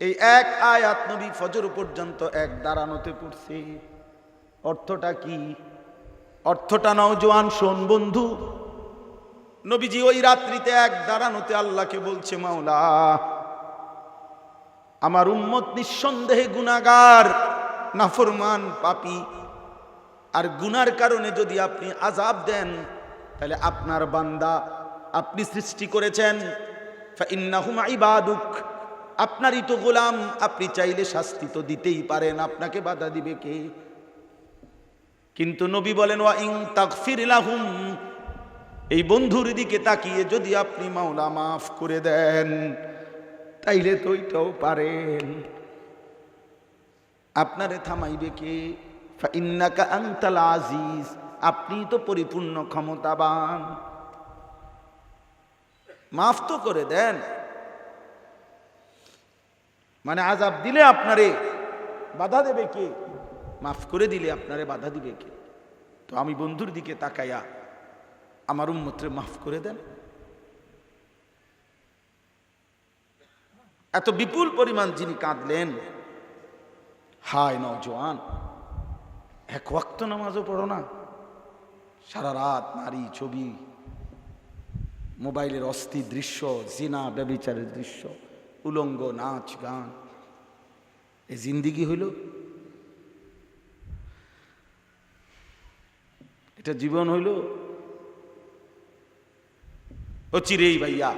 এই এক আয়াত নবী ফজর পর্যন্ত এক দাঁড়ানোতে পড়ছে। অর্থটা কি? অর্থটা নওজোয়ান শোন বন্ধু, নবীজি ওই রাত্রিতে এক দাঁড়ানোতে আল্লাহকে বলছে, মাওলা আমার উম্মত নিঃসন্দেহে গুনাহগার, নাফরমান, পাপী, আর গুনার কারণে যদি আপনি আযাব দেন, তাহলে আপনার বান্দা আপনি সৃষ্টি করেছেন, ফাইন্নাহুম ইবাদুক, আপনারই তো গোলাম, আপনি চাইলে শাস্তি তো দিতেই পারেন, আপনাকে বাধা দিবে কে? কিন্তু নবী বলেন, ওয়া ইন তাগফির লাহুম, এই বন্ধুর দিকে তাকিয়ে যদি আপনি মাওলা মাফ করে দেন তাইলে তো ওইটাও পারেন। আপনারে থামাইবে কে? ফাইন্নাকা আনতাল আজিজ, আপনি তো পরিপূর্ণ ক্ষমতাবান, মাফ তো করে দেন। মানে আযাব দিলে আপনারে বাধা দেবে কে? মাফ করে দিলে আপনারে বাধা দিবে কে? তো আমি বন্ধুর দিকে তাকাইয়া আমার উম্মতরে মাফ করে দেন। এত বিপুল পরিমাণ যিনি কাঁদলেন, হায় নওজোয়ান, এক ওয়াক্ত নামাজও পড়ো না, সারা রাত নারী ছবি, মোবাইলের অস্থির দৃশ্য, জিনা ব্যভিচারের দৃশ্য, উলঙ্গ নাচ গান, এ জিন্দিগি হইল? এটা জীবন হইল? ও চিরেই ভাইয়া,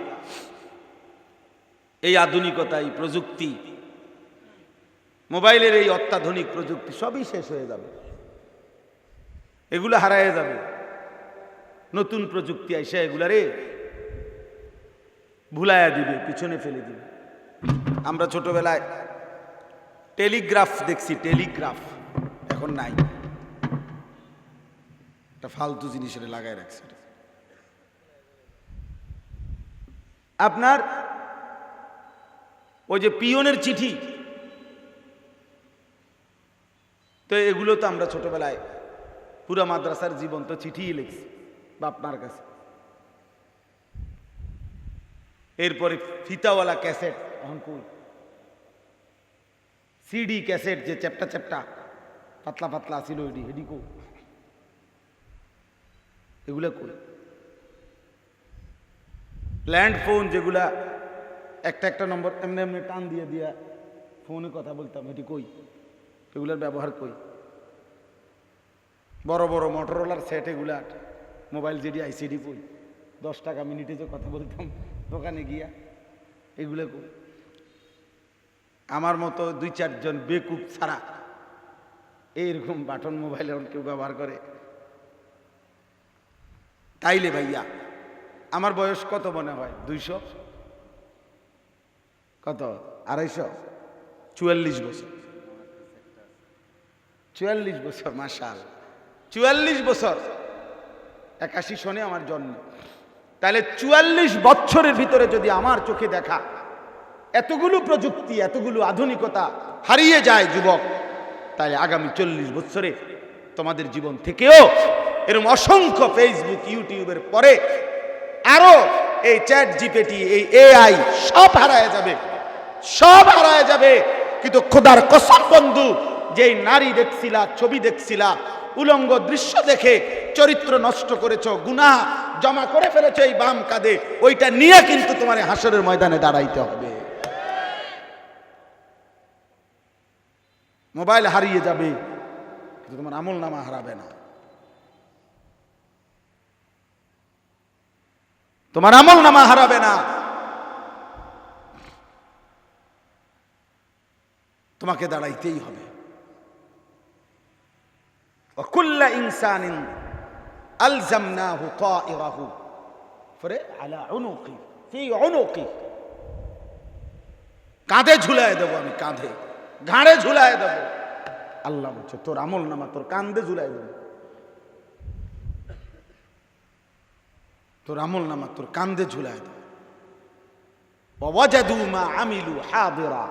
এই আধুনিকতা, এই প্রযুক্তি, মোবাইলের এই অত্যাধুনিক প্রযুক্তি সবই শেষ হয়ে যাবে, এগুলো হারায় যাবে। নতুন প্রযুক্তি আইসা এগুলারে ভুলাইয়া দিবে, পিছনে ফেলে দিবে। আমরা ছোটবেলায় টেলিগ্রাফ দেখছি, টেলিগ্রাফ এখন নাই, একটা ফালতু জিনিসের লাগায় রাখছে। আপনার ওই যে পিয়নের চিঠি, তো এগুলো তো আমরা ছোটবেলায় পুরা মাদ্রাসার জীবন তো চিঠিই লিখছি বাপ মার কাছে। এরপরে ফিতাওয়ালা ক্যাসেট, এখন কই সিডি ক্যাসেট, যে চ্যাপটা চ্যাপটা পাতলা পাতলা ছিল এডি হেডি কো, এগুলা কই? ল্যান্ড ফোন যেগুলা একটা একটা নম্বর এমনি এমনি টান দিয়ে দিয়া ফোনে কথা বলতাম, এটি কই? এগুলার ব্যবহার কই? বড় বড় মোটরোলার সেট, এগুলা মোবাইল যেটি আইসিডি কই? 10 টাকা মিনিটে যে কথা বলতাম দোকানে গিয়া, এগুলো কই? আমার মতো 2-4 জন বেকুব ছাড়া এইরকম বাটন মোবাইল এখন কেউ ব্যবহার করে? তাইলে ভাইয়া আমার বয়স কত মনে হয়? 200, কত 250, 44 বছর, 44 বছর, মাশাআল্লাহ 44 বছর, 81 সনে আমার জন্ম। তাহলে 44 বছরের ভিতরে যদি আমার চোখে দেখা এতগুলো প্রযুক্তি, এতগুলো আধুনিকতা হারিয়ে যায় যুবক, তাহলে আগামী 40 বছরে তোমাদের জীবন থেকেও এরকম অসংখ্য ফেসবুক ইউটিউবের পরে আরো এই চ্যাট জিপিটি, এই এআই সব হারায় যাবে, সব হারায় যাবে। কিন্তু খোদার কসম বন্ধু, যেই নারী দেখছিলা, ছবি দেখছিলা, উলঙ্গ দৃশ্য দেখে চরিত্র নষ্ট করেছো, গুনাহ জমা করে ফেলেছো এই বাম কাঁধে, ওইটা নিয়ে কিন্তু তোমার হাসরের ময়দানে দাঁড়াইতে হবে। মোবাইল হারিয়ে যাবে কিন্তু তোমার আমল নামা হারাবে না, তোমার আমল নামা হারাবে না। তোমাকে দাঁড়াইতেই হবে। وكل إنسان ألزمناه طائره على عنقه في عنقه, কাঁধে ঝুলায় দেবো আমি, কাঁধে ঘাড়ে ঝুলায় দেবো। আল্লাহ বলছে তোর আমল নামা তোর কাঁধে ঝুলায় দেবো, তোর আমল নামা তোর কাঁধে ঝুলায় দেবো। ওয়াজাদু মা আমিলু হাদিরা,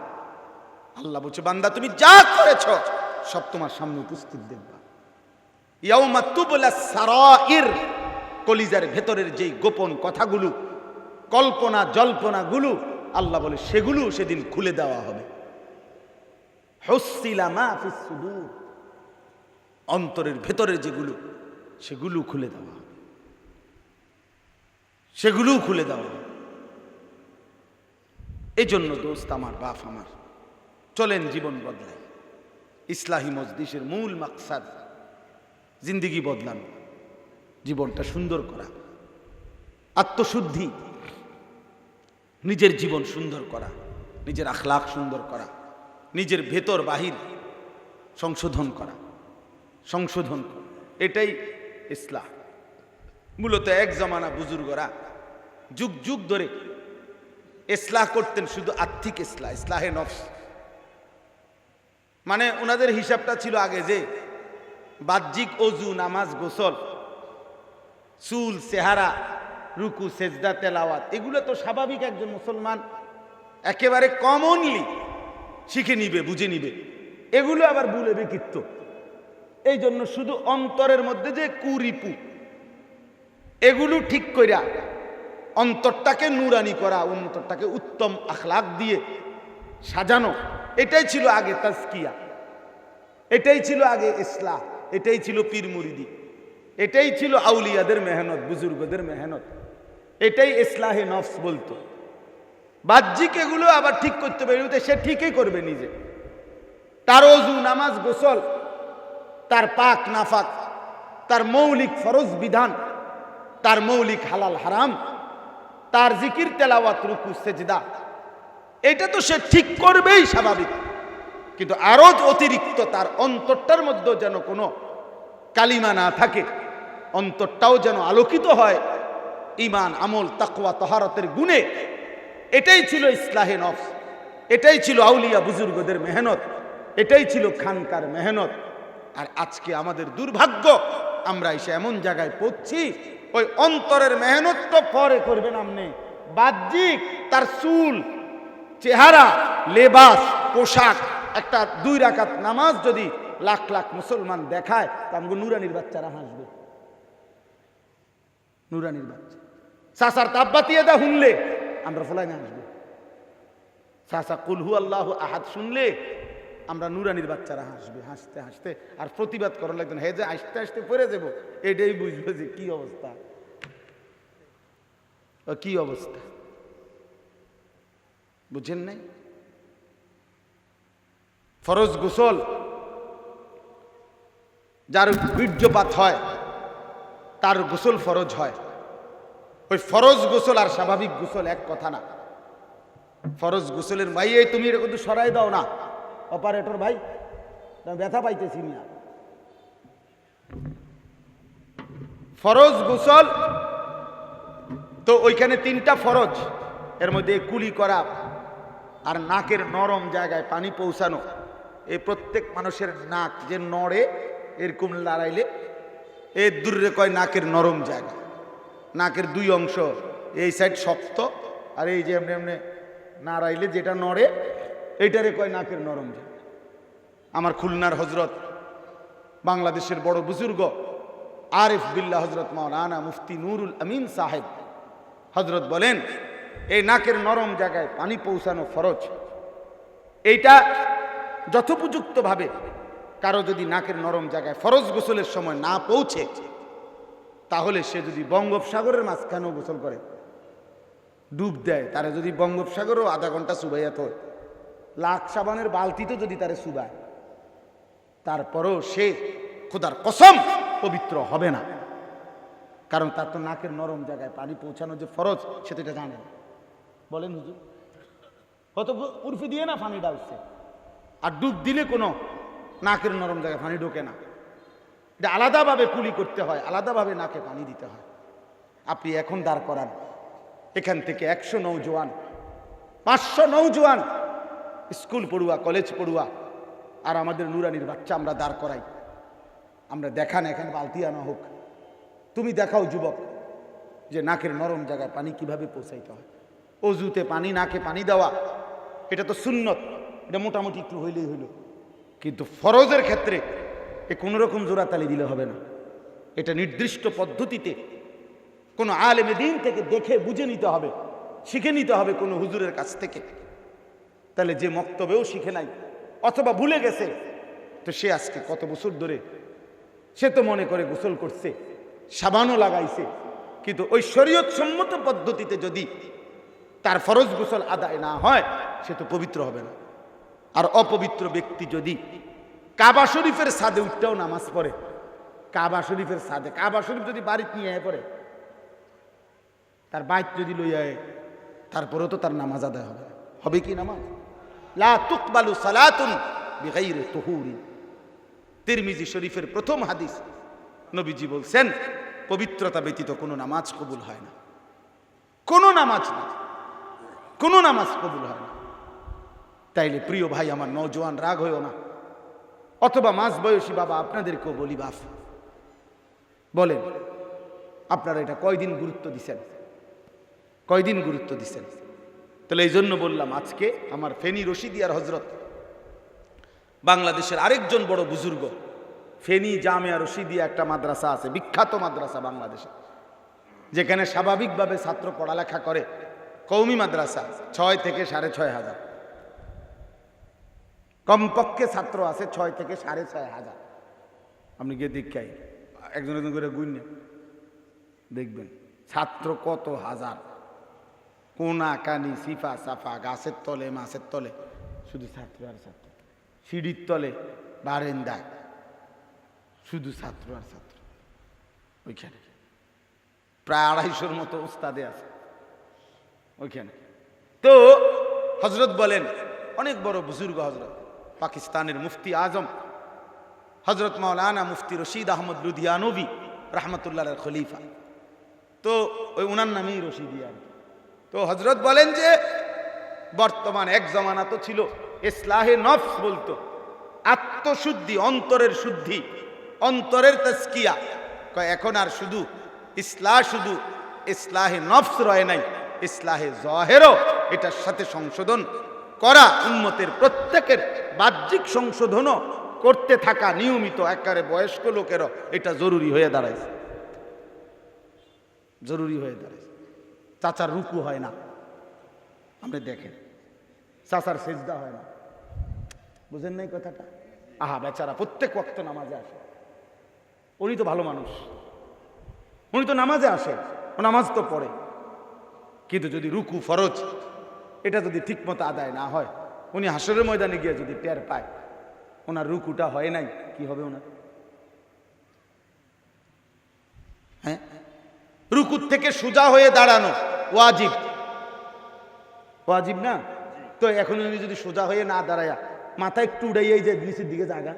আল্লাহ বলছে বান্দা তুমি যা করেছো সব তোমার সামনে উপস্থিত দেখবা। ইয়াউমা তুবলাস সারাইর, কলিজার ভেতরের যেই গোপন কথাগুলো, কল্পনা জল্পনাগুলো, আল্লাহ বলে সেগুলো সেদিন খুলে দেওয়া হবে। হুসিলা মা ফিস সুদূর, অন্তরের ভেতরের যেগুলো সেগুলো খুলে দেওয়া হবে, সেগুলো খুলে দেওয়া হবে। এই জন্য দোস্ত আমার, বাপ আমার, চলেন জীবন বদলাই। ইসলাহি মজলিসের মূল মাকসাদ জিন্দিগি বদলানো, জীবনটা সুন্দর করা, আত্মশুদ্ধি, নিজের জীবন সুন্দর করা, নিজের আখলাক সুন্দর করা, নিজের ভেতর বাহির সংশোধন করা, সংশোধন করা, এটাই ইসলাহ। মূলত এক জমানা বুজুর্গরা যুগ যুগ ধরে ইসলাহ করতেন, শুধু আর্থিক ইসলাহ, ইসলাহে নফস। মানে ওনাদের হিসাবটা ছিল আগে যে বাহ্যিক অজু, নামাজ, গোসল, চুল, চেহারা, রুকু, সেজদা, তেলাওয়াত, এগুলো তো স্বাভাবিক একজন মুসলমান একেবারে কমনলি শিখে নিবে, বুঝে নিবে। এগুলো আবার ভুলে বিকৃত। এই জন্য শুধু অন্তরের মধ্যে যে কুরিপু, এগুলো ঠিক কইরা অন্তরটাকে নুরানি করা, অন্তরটাকে উত্তম আখলাক দিয়ে সাজানো, এটাই ছিল আগে তাজকিয়া, এটাই ছিল আগে ইসলাহ, এটাই ছিল পীর মুরিদি, এটাই ছিল আউলিয়াদের মেহনত, বুজুর্গদের মেহনত, এটাই ইসলাহে নফস বলতো। বাহ্যিক এগুলো আবার ঠিক করতে পারবে, সে ঠিকই করবে নিজে। তার ওযু, নামাজ, গোসল, তার পাক নাফাক, তার মৌলিক ফরজ বিধান, তার মৌলিক হালাল হারাম, তার জিকির, তেলাওয়াত, রুকু, সেজদা, এটা তো সে ঠিক করবেই স্বাভাবিক। কিন্তু আরো অতিরিক্ত তার অন্তরটার মধ্যে যেন কোনো কালিমা না থাকে, অন্তরটাও যেন আলোকিত হয় ঈমান, আমল, তাকওয়া, তাহারতের গুণে, এটাই ছিল ইসলাহে নফস, এটাই ছিল আউলিয়া বুজুর্গদের মেহনত, এটাই ছিল খানকার মেহনত। আর আজকে আমাদের দুর্ভাগ্য, আমরা এসে এমন জায়গায় পৌঁছি, ওই অন্তরের মেহনত তো পরে করবেন আপনি, বাহ্যিক তার চুল, চেহারা, লেবাস, পোশাক, একটা 2 রাকাত নামাজ যদি লাখ লাখ মুসলমান দেখায়, তা আমাকে নুরানির বাচ্চারা হাসবে। নুরানির বাচ্চা চাচার তাব্বাতিয়া দা শুনলে আমরা ফলাই না হাসবে। চাচা কুল হু আল্লাহু আহাদ শুনলে আমরা নুরানির বাচ্চারা হাসবে, হাসতে হাসতে। আর প্রতিবাদ করার লাগবে না, হে যে হাসতে হাসতে পড়ে যাবো, এটাই বুঝবে যে কি অবস্থা, কি অবস্থা, বুঝেন নাই? ফরজ গোসল, যার বীর্যপাত হয় তার গোসল ফরজ হয়। ওই ফরজ গোসল আর স্বাভাবিক গোসল এক কথা না। ফরজ গোসলের ভাই, এই তুমি এটা কিন্তু সরাই দাও না অপারেটর ভাই, ব্যথা পাইতেছি না। ফরজ গোসল তো ওইখানে 3টা ফরজ, এর মধ্যে কুলি করা আর নাকের নরম জায়গায় পানি পৌঁছানো। এই প্রত্যেক মানুষের নাক যে নড়ে, এরকম লড়াইলে এই দূরে কয় নাকের নরম জায়গা। নাকের 2 অংশ, এই সাইড শক্ত আর এই যে এমনি এমনি নাড়াইলে যেটা নড়ে, এইটারে কয় নাকের নরম জায়গা। আমার খুলনার হজরত, বাংলাদেশের বড় বুজুর্গ আরিফ বিল্লাহ হজরত মাওলানা মুফতি নুরুল আমিন সাহেব হজরত বলেন, এই নাকের নরম জায়গায় পানি পৌঁছানো ফরজ। এইটা যথোপযুক্তভাবে কারো যদি নাকের নরম জায়গায় ফরজ গোসলের সময় না পৌঁছে, তাহলে সে যদি বঙ্গোপসাগরের মাঝখানেও গোসল করে, ডুব দেয়, তারা যদি বঙ্গোপসাগরও আধা ঘন্টা চুবাইয়া থয়, লাখ সাবানের বালতিতে যদি তারে চুবায়, তারপরেও সে খোদার কসম পবিত্র হবে না। কারণ তার তো নাকের নরম জায়গায় পানি পৌঁছানো যে ফরজ, সে তো এটা জানে না। বলেন হুজুর, হয়তো উর্ফি দিয়ে না পানি ডালছে, আর ডুব দিলে কোনো নাকের নরম জায়গায় পানি ঢোকে না। এটা আলাদাভাবে কুলি করতে হয়, আলাদাভাবে নাকে পানি দিতে হয়। আপনি এখন দাঁড় করান, এখান থেকে 100 নৌজওয়ান, 500 নৌজওয়ান, স্কুল পড়ুয়া, কলেজ পড়ুয়া আর আমাদের নুরানির বাচ্চা আমরা দাঁড় করাই, আমরা দেখান এখানে বালতি আনা হোক, তুমি দেখাও যুবক যে নাকের নরম জায়গায় পানি কিভাবে পৌঁছাইতে হয়। অজুতে পানি, নাকে পানি দেওয়া, এটা তো সুন্নত, এটা মোটামুটি একটু হইলেই হইল। কিন্তু ফরজের ক্ষেত্রে এ কোনো রকম জোড়াতালি দিলে হবে না। এটা নির্দিষ্ট পদ্ধতিতে কোনো আলেমে দ্বীন থেকে দেখে বুঝে নিতে হবে, শিখে নিতে হবে কোনো হুজুরের কাছ থেকে। তাহলে যে মক্তবেও শিখে নাই অথবা ভুলে গেছে, তো সে আজকে কত বছর ধরে সে তো মনে করে গোসল করছে, সাবানও লাগাইছে, কিন্তু ওই শরীয়ত সম্মত পদ্ধতিতে যদি তার ফরজ গোসল আদায় না হয়, সে তো পবিত্র হবে না। আর অপবিত্র ব্যক্তি যদি কাবা শরীফের ছাদে উঠতেও নামাজ পড়ে, কাবা শরীফের ছাদে, কাবা শরীফ যদি বাড়িতে নিয়ে পড়ে, তার বাইক যদি লইয়া তারপরেও তো তার নামাজ আদায় হবে। হবে কি নামাজ? লা তুকবালু সালাতুন বিগাইরি তুহুরিন। তিরমিজি শরীফের প্রথম হাদিস, নবীজি বলছেন পবিত্রতা ব্যতীত কোনো নামাজ কবুল হয় না, কোনো নামাজ না, কোনো নামাজ কবুল হয় না। তাইলে প্রিয় ভাই আমার, নওজোয়ান রাগ হইও না, অথবা মাঝ বয়সী বাবা আপনাদেরকেও বলি, বাপ বলেন আপনারা এটা কয়দিন গুরুত্ব দিছেন, কয়দিন গুরুত্ব দিছেন? তাহলে এই জন্য বললাম, আজকে আমার ফেনী রশিদিয়ার হজরত, বাংলাদেশের আরেকজন বড় বুজুর্গ, ফেনী জামিয়া রশিদিয়া একটা মাদ্রাসা আছে, বিখ্যাত মাদ্রাসা বাংলাদেশে, যেখানে স্বাভাবিকভাবে ছাত্র পড়ালেখা করে, কওমি মাদ্রাসা, 6 থেকে 6,500 কমপক্ষে ছাত্র আছে, 6 থেকে 6,500। আপনি গিয়ে দেখাই, একজন একজন করে গুণ দেখবেন ছাত্র কত হাজার, কোনা কানি সিফা সাফা, গাছের তলে মাছের তলে, শুধু ছাত্র আর ছাত্র, সিঁড়ির তলে বারেন্দায় শুধু ছাত্র আর ছাত্র। ওইখানে প্রায় 250-র মতো উস্তাদে আছে ওইখানে। তো হজরত বলেন, অনেক বড় বুজুর্গ হজরত, পাকিস্তানের মুফতি আজম হজরত মাওলানা মুফতি রশিদ আহমদ লুধিয়ানবী রহমতুল্লাহ খলিফা, তো ওই উনার নামেই রশিদিয়া। তো হজরত বলেন যে বর্তমান, এক জমানা তো ছিল ইসলাহে নফস বলতো, আত্মশুদ্ধি, অন্তরের শুদ্ধি, অন্তরের তাজকিয়া। এখন আর শুধু ইসলাহে নফস রয়ে নাই, ইসলাহে জহেরও এটার সাথে সংশোধন করা, উম্মতের প্রত্যেকের বাহ্যিক সংশোধনও করতে থাকা নিয়মিত, একেবারে বয়স্ক লোকেরও এটা জরুরি হয়ে দাঁড়াইছে, জরুরি হয়ে দাঁড়াইছে। চাচার রুকু হয় না, আপনি দেখেন, চাচার সেজদা হয় না, বুঝেন নাই কথাটা? আহা বেচারা প্রত্যেক ওয়াক্ত নামাজে আসে, উনি তো ভালো মানুষ, উনি তো নামাজে আসে, ও নামাজ তো পড়ে, কিন্তু যদি রুকু ফরজ এটা যদি ঠিকমতো আদায় না হয়, উনি হাসরের ময়দানে গিয়ে যদি টের পায় ওনার রুকুটা হয় নাই, কি হবে ওনার? হ্যাঁ, রুকুর থেকে সোজা হয়ে দাঁড়ানো ওয়াজিব, ওয়াজিব না? তো এখন উনি যদি সোজা হয়ে না দাঁড়ায়, মাথা একটু উড়াইয়াই যে নিচের দিকে জায়গা,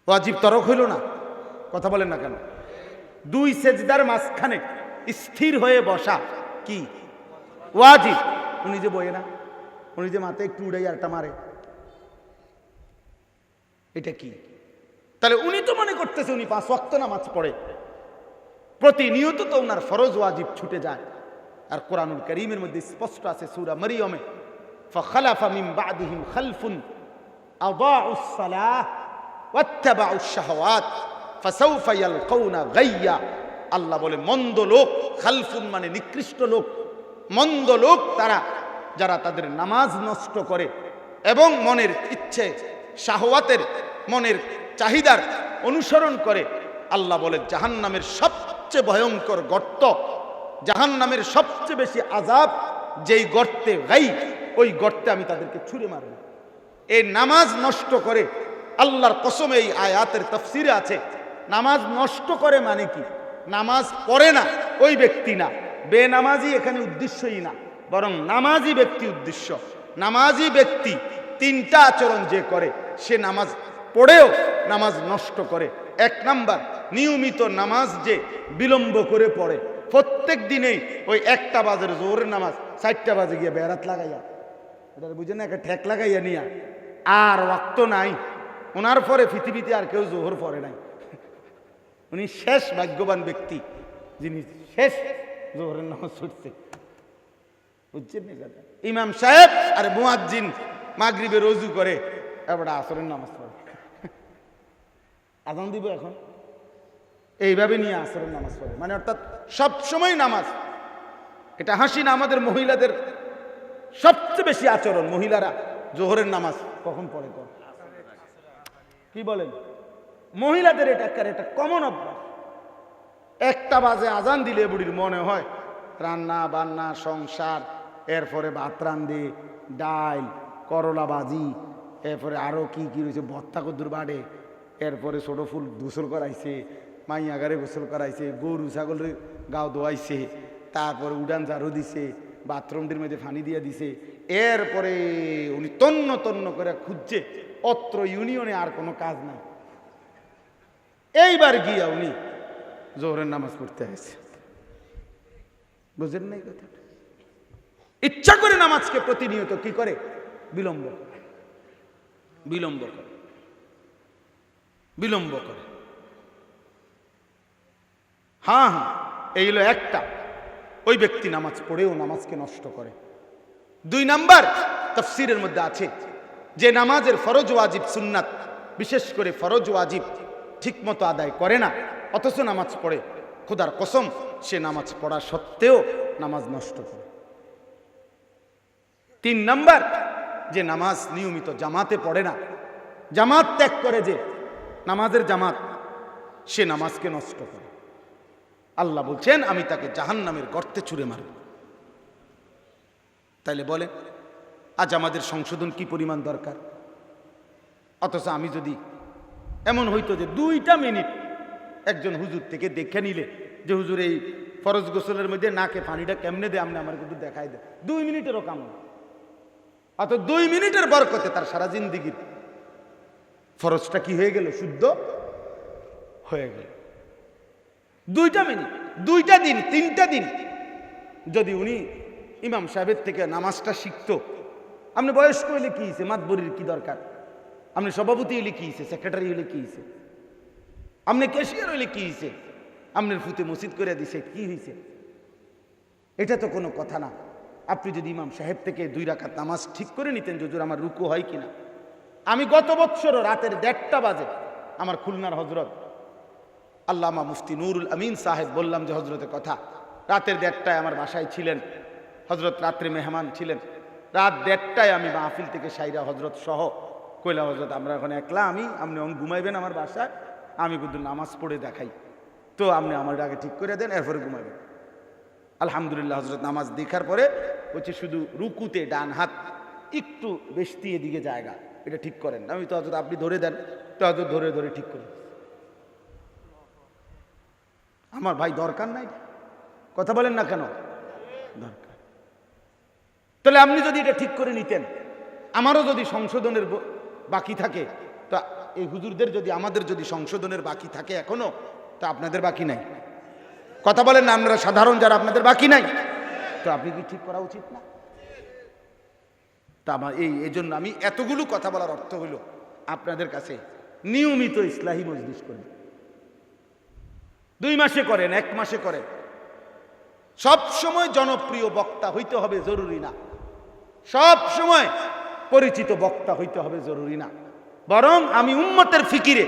ওয়াজিব তরক হইল না? কথা বলেন না কেন? 2 সেজদার মাঝখানে স্থির হয়ে বসা কি ওয়াজিব? উনি যে বয়ে না, উনি যে মাথা একটু উড়াই আরটা মারে, এটা কি? তাহলে উনি তো মনে করতেছে উনি 5 ওয়াক্ত নামাজ পড়ে, প্রতিনিয়ত তো ওনার ফরজ ওয়াজিব ছুটে যায়। আর কোরআনুল কারীমের মধ্যে স্পষ্ট আছে, সূরা মরিয়মে, ফাখালাফা মিন বাদিহিম খালফুন আযাউস সালাহ ওয়াত্তাবাউশ শাহাওয়াত ফাসাউফা ইয়ালকাউনা গাইয়া। আল্লাহ বলে মন্দ লোক, খালফুন মানে নিকৃষ্ট লোক, মন্দ লোক তারা যারা তাদের নামাজ নষ্ট করে এবং মনের ইচ্ছে, শাহওয়াতের, মনের চাহিদার অনুসরণ করে। আল্লাহ বলে জাহান্নামের সবচেয়ে ভয়ঙ্কর গর্ত, জাহান্নামের সবচেয়ে বেশি আযাব যেই গর্তে গাই, ওই গর্তে আমি তাদেরকে ছুঁড়ে মারব। এই নামাজ নষ্ট করে, আল্লাহর কসম এই আয়াতের তাফসিরে আছে, নামাজ নষ্ট করে মানে কি? নামাজ পড়ে না ওই ব্যক্তি না, বেনামাজি এখানে উদ্দেশ্যই না, বরং নামাজি ব্যক্তি উদ্দেশ্য। নামাজি ব্যক্তি 3টা আচরণ যে করে, সে নামাজ পড়েও নামাজ নষ্ট করে। 1 নাম্বার, নিয়মিত নামাজ যে বিলম্ব করে পড়ে, প্রত্যেক দিনেই ওই 1টা বাজের জোহরের নামাজ 4টা বাজে গিয়ে বেড়াত লাগাইয়া, এটা বুঝেন না, একটা ঠেক লাগাইয়া নিয়া, আর ওয়াক্ত নাই ওনার পরে পৃথিবীতে আর কেউ জোহর পড়ে নাই। উনি শেষ ভাগ্যবান ব্যক্তি যিনি শেষ জোহরের নামাজ ছুটছে, বুঝছেন না? ইমাম সাহেব আর মুয়াজ্জিন মাগরিবে রুজু করে, এবার আসরের নামাজ পড়ে, আযান দিব এখন, এইভাবে নিয়ে আসরের নামাজ পড়ে, মানে অর্থাৎ সবসময় নামাজ। এটা হাসি না, আমাদের মহিলাদের সবচেয়ে বেশি আচরণ, মহিলারা জোহরের নামাজ কখন পড়ে? কি বলেন? মহিলাদের এটা কমন অভ্যাস। 1টা বাজে আজান দিলে বুড়ির মনে হয় রান্না বান্না সংসার, এরপরে ভাত রান্ধে, ডাল, করলা ভাজি, এরপরে আরো কি কি রয়েছে, ভর্তা কদ্দুর বাড়ে, এরপরে ছোট ফুল গোসল করাইছে, মাইয়াগারে গোসল করাইছে, গরু ছাগলের গাও ধোয়াইছে, তারপরে উড়ান ঝাড়ু দিছে, বাথরুমটির মধ্যে পানি দিয়ে দিছে, এরপরে উনি তন্ন তন্ন করে খুঁজছে, অত্র ইউনিয়নে আর কোনো কাজ নাই, এইবার গিয়া উনি জোহরের নামাজ পড়তে আসছে। বুঝেন নাই কথা? ইচ্ছা করে নামাজকে প্রতিনিয়ত কি করে? বিলম্ব করে, বিলম্ব করে, বিলম্ব করে। হ্যাঁ হ্যাঁ, এই হলো একটা। ওই ব্যক্তি নামাজ পড়েও নামাজকে নষ্ট করে। 2 নাম্বার, তাফসীরের মধ্যে আছে যে নামাজের ফরজ ওয়াজিব সুন্নাত, বিশেষ করে ফরজ ওয়াজিব ঠিক মতো আদায় করে না, অথচ নামাজ পড়ে, খোদার কসম সে নামাজ পড়া সত্ত্বেও নামাজ নষ্ট করে। 3 নাম্বার, যে নামাজ নিয়মিত জামাতে পড়ে না, জামাত ত্যাগ করে, যে নামাজের জামাত, সে নামাজকে নষ্ট করে। আল্লাহ বলছেন আমি তাকে জাহান্নামের গর্তে ছুঁড়ে মারব। তাইলে বলেন আজ আমাদের সংশোধন কি পরিমাণ দরকার? অথচ আমি যদি এমন হইতো যে 2টা মিনিট একজন হুজুর থেকে দেখে নিলে যে হুজুর এই ফরজ গোসলের মধ্যে নাকে পানিটা কেমনে দেয়, আপনি আমার কিন্তু দেখাই দেয়, 2 মিনিটেরও কাম না। অত 2 মিনিটের বরকতে তার সারা জিন্দিগির ফরজটা কি হয়ে গেল? শুদ্ধ হয়ে গেল। 2টা মিনিট, 2টা দিন, 3টা দিন যদি উনি ইমাম সাহেবের থেকে নামাজটা শিখতো। আপনি বয়স্ক হইলে কি হয়েছে? মাতবরির কি দরকার? আপনি সভাপতি হইলে কি হয়েছে? সেক্রেটারি হইলে কি হয়েছে? আপনি ক্যাশিয়ার হইলে কি হয়েছে? আপনার ফুতে মসজিদ করে দিছে, কি হয়েছে? এটা তো কোনো কথা না। আপনি যদি ইমাম সাহেব থেকে 2 রাকাত নামাজ ঠিক করে নিতেন, হুজুর আমার রুকু হয় কিনা। আমি গত বছরও রাতের 1:30 বাজে আমার খুলনার হজরত আল্লামা মুফতি নুরুল আমিন সাহেব, বললাম যে হজরতের কথা, রাতের 1:30টায় আমার বাসায় ছিলেন, হজরত রাত্রে মেহমান ছিলেন। রাত 1:30টায় আমি মাহফিল থেকে সাইরা হজরত সহ কইলা, হজরত আমরা এখন একলা, আপনি ঘুমাইবেন আমার বাসায়, আমি কিন্তু নামাজ পড়ে দেখাই, তো আপনি আমার আগে ঠিক করে দেন, এরপরে ঘুমাইবেন। আলহামদুলিল্লাহ, হজরত নামাজ দেখার পরে হচ্ছে শুধু রুকুতে ডান হাত একটু বেশি এদিকে জায়গা, এটা ঠিক করেন। আমি তো হজরত আপনি ধরে দেন, তো হজরত ধরে ধরে ঠিক করে। আমার ভাই দরকার নাই, কথা বলেন না কেন? দরকার। তাহলে আপনি যদি এটা ঠিক করে নিতেন, আমারও যদি সংশোধনের বাকি থাকে, তো এই হুজুরদের যদি, আমাদের যদি সংশোধনের বাকি থাকে এখনো, তো আপনাদের বাকি নাই। কথা বলেন না, আমরা সাধারণ যারা, আপনাদের বাকি নাই, তো আপনি কি ঠিক করা উচিত না? তা আমার এই জন্য আমি এতগুলো কথা বলার অর্থ হইল আপনাদের কাছে নিয়মিত ইসলাহি মজলিস করবেন। 2 মাসে করেন, 1 মাসে করেন। সব সময় জনপ্রিয় বক্তা হইতে হবে জরুরি না, সব সময় পরিচিত বক্তা হইতে হবে জরুরি না। বরং আমি উম্মতের ফিকিরে,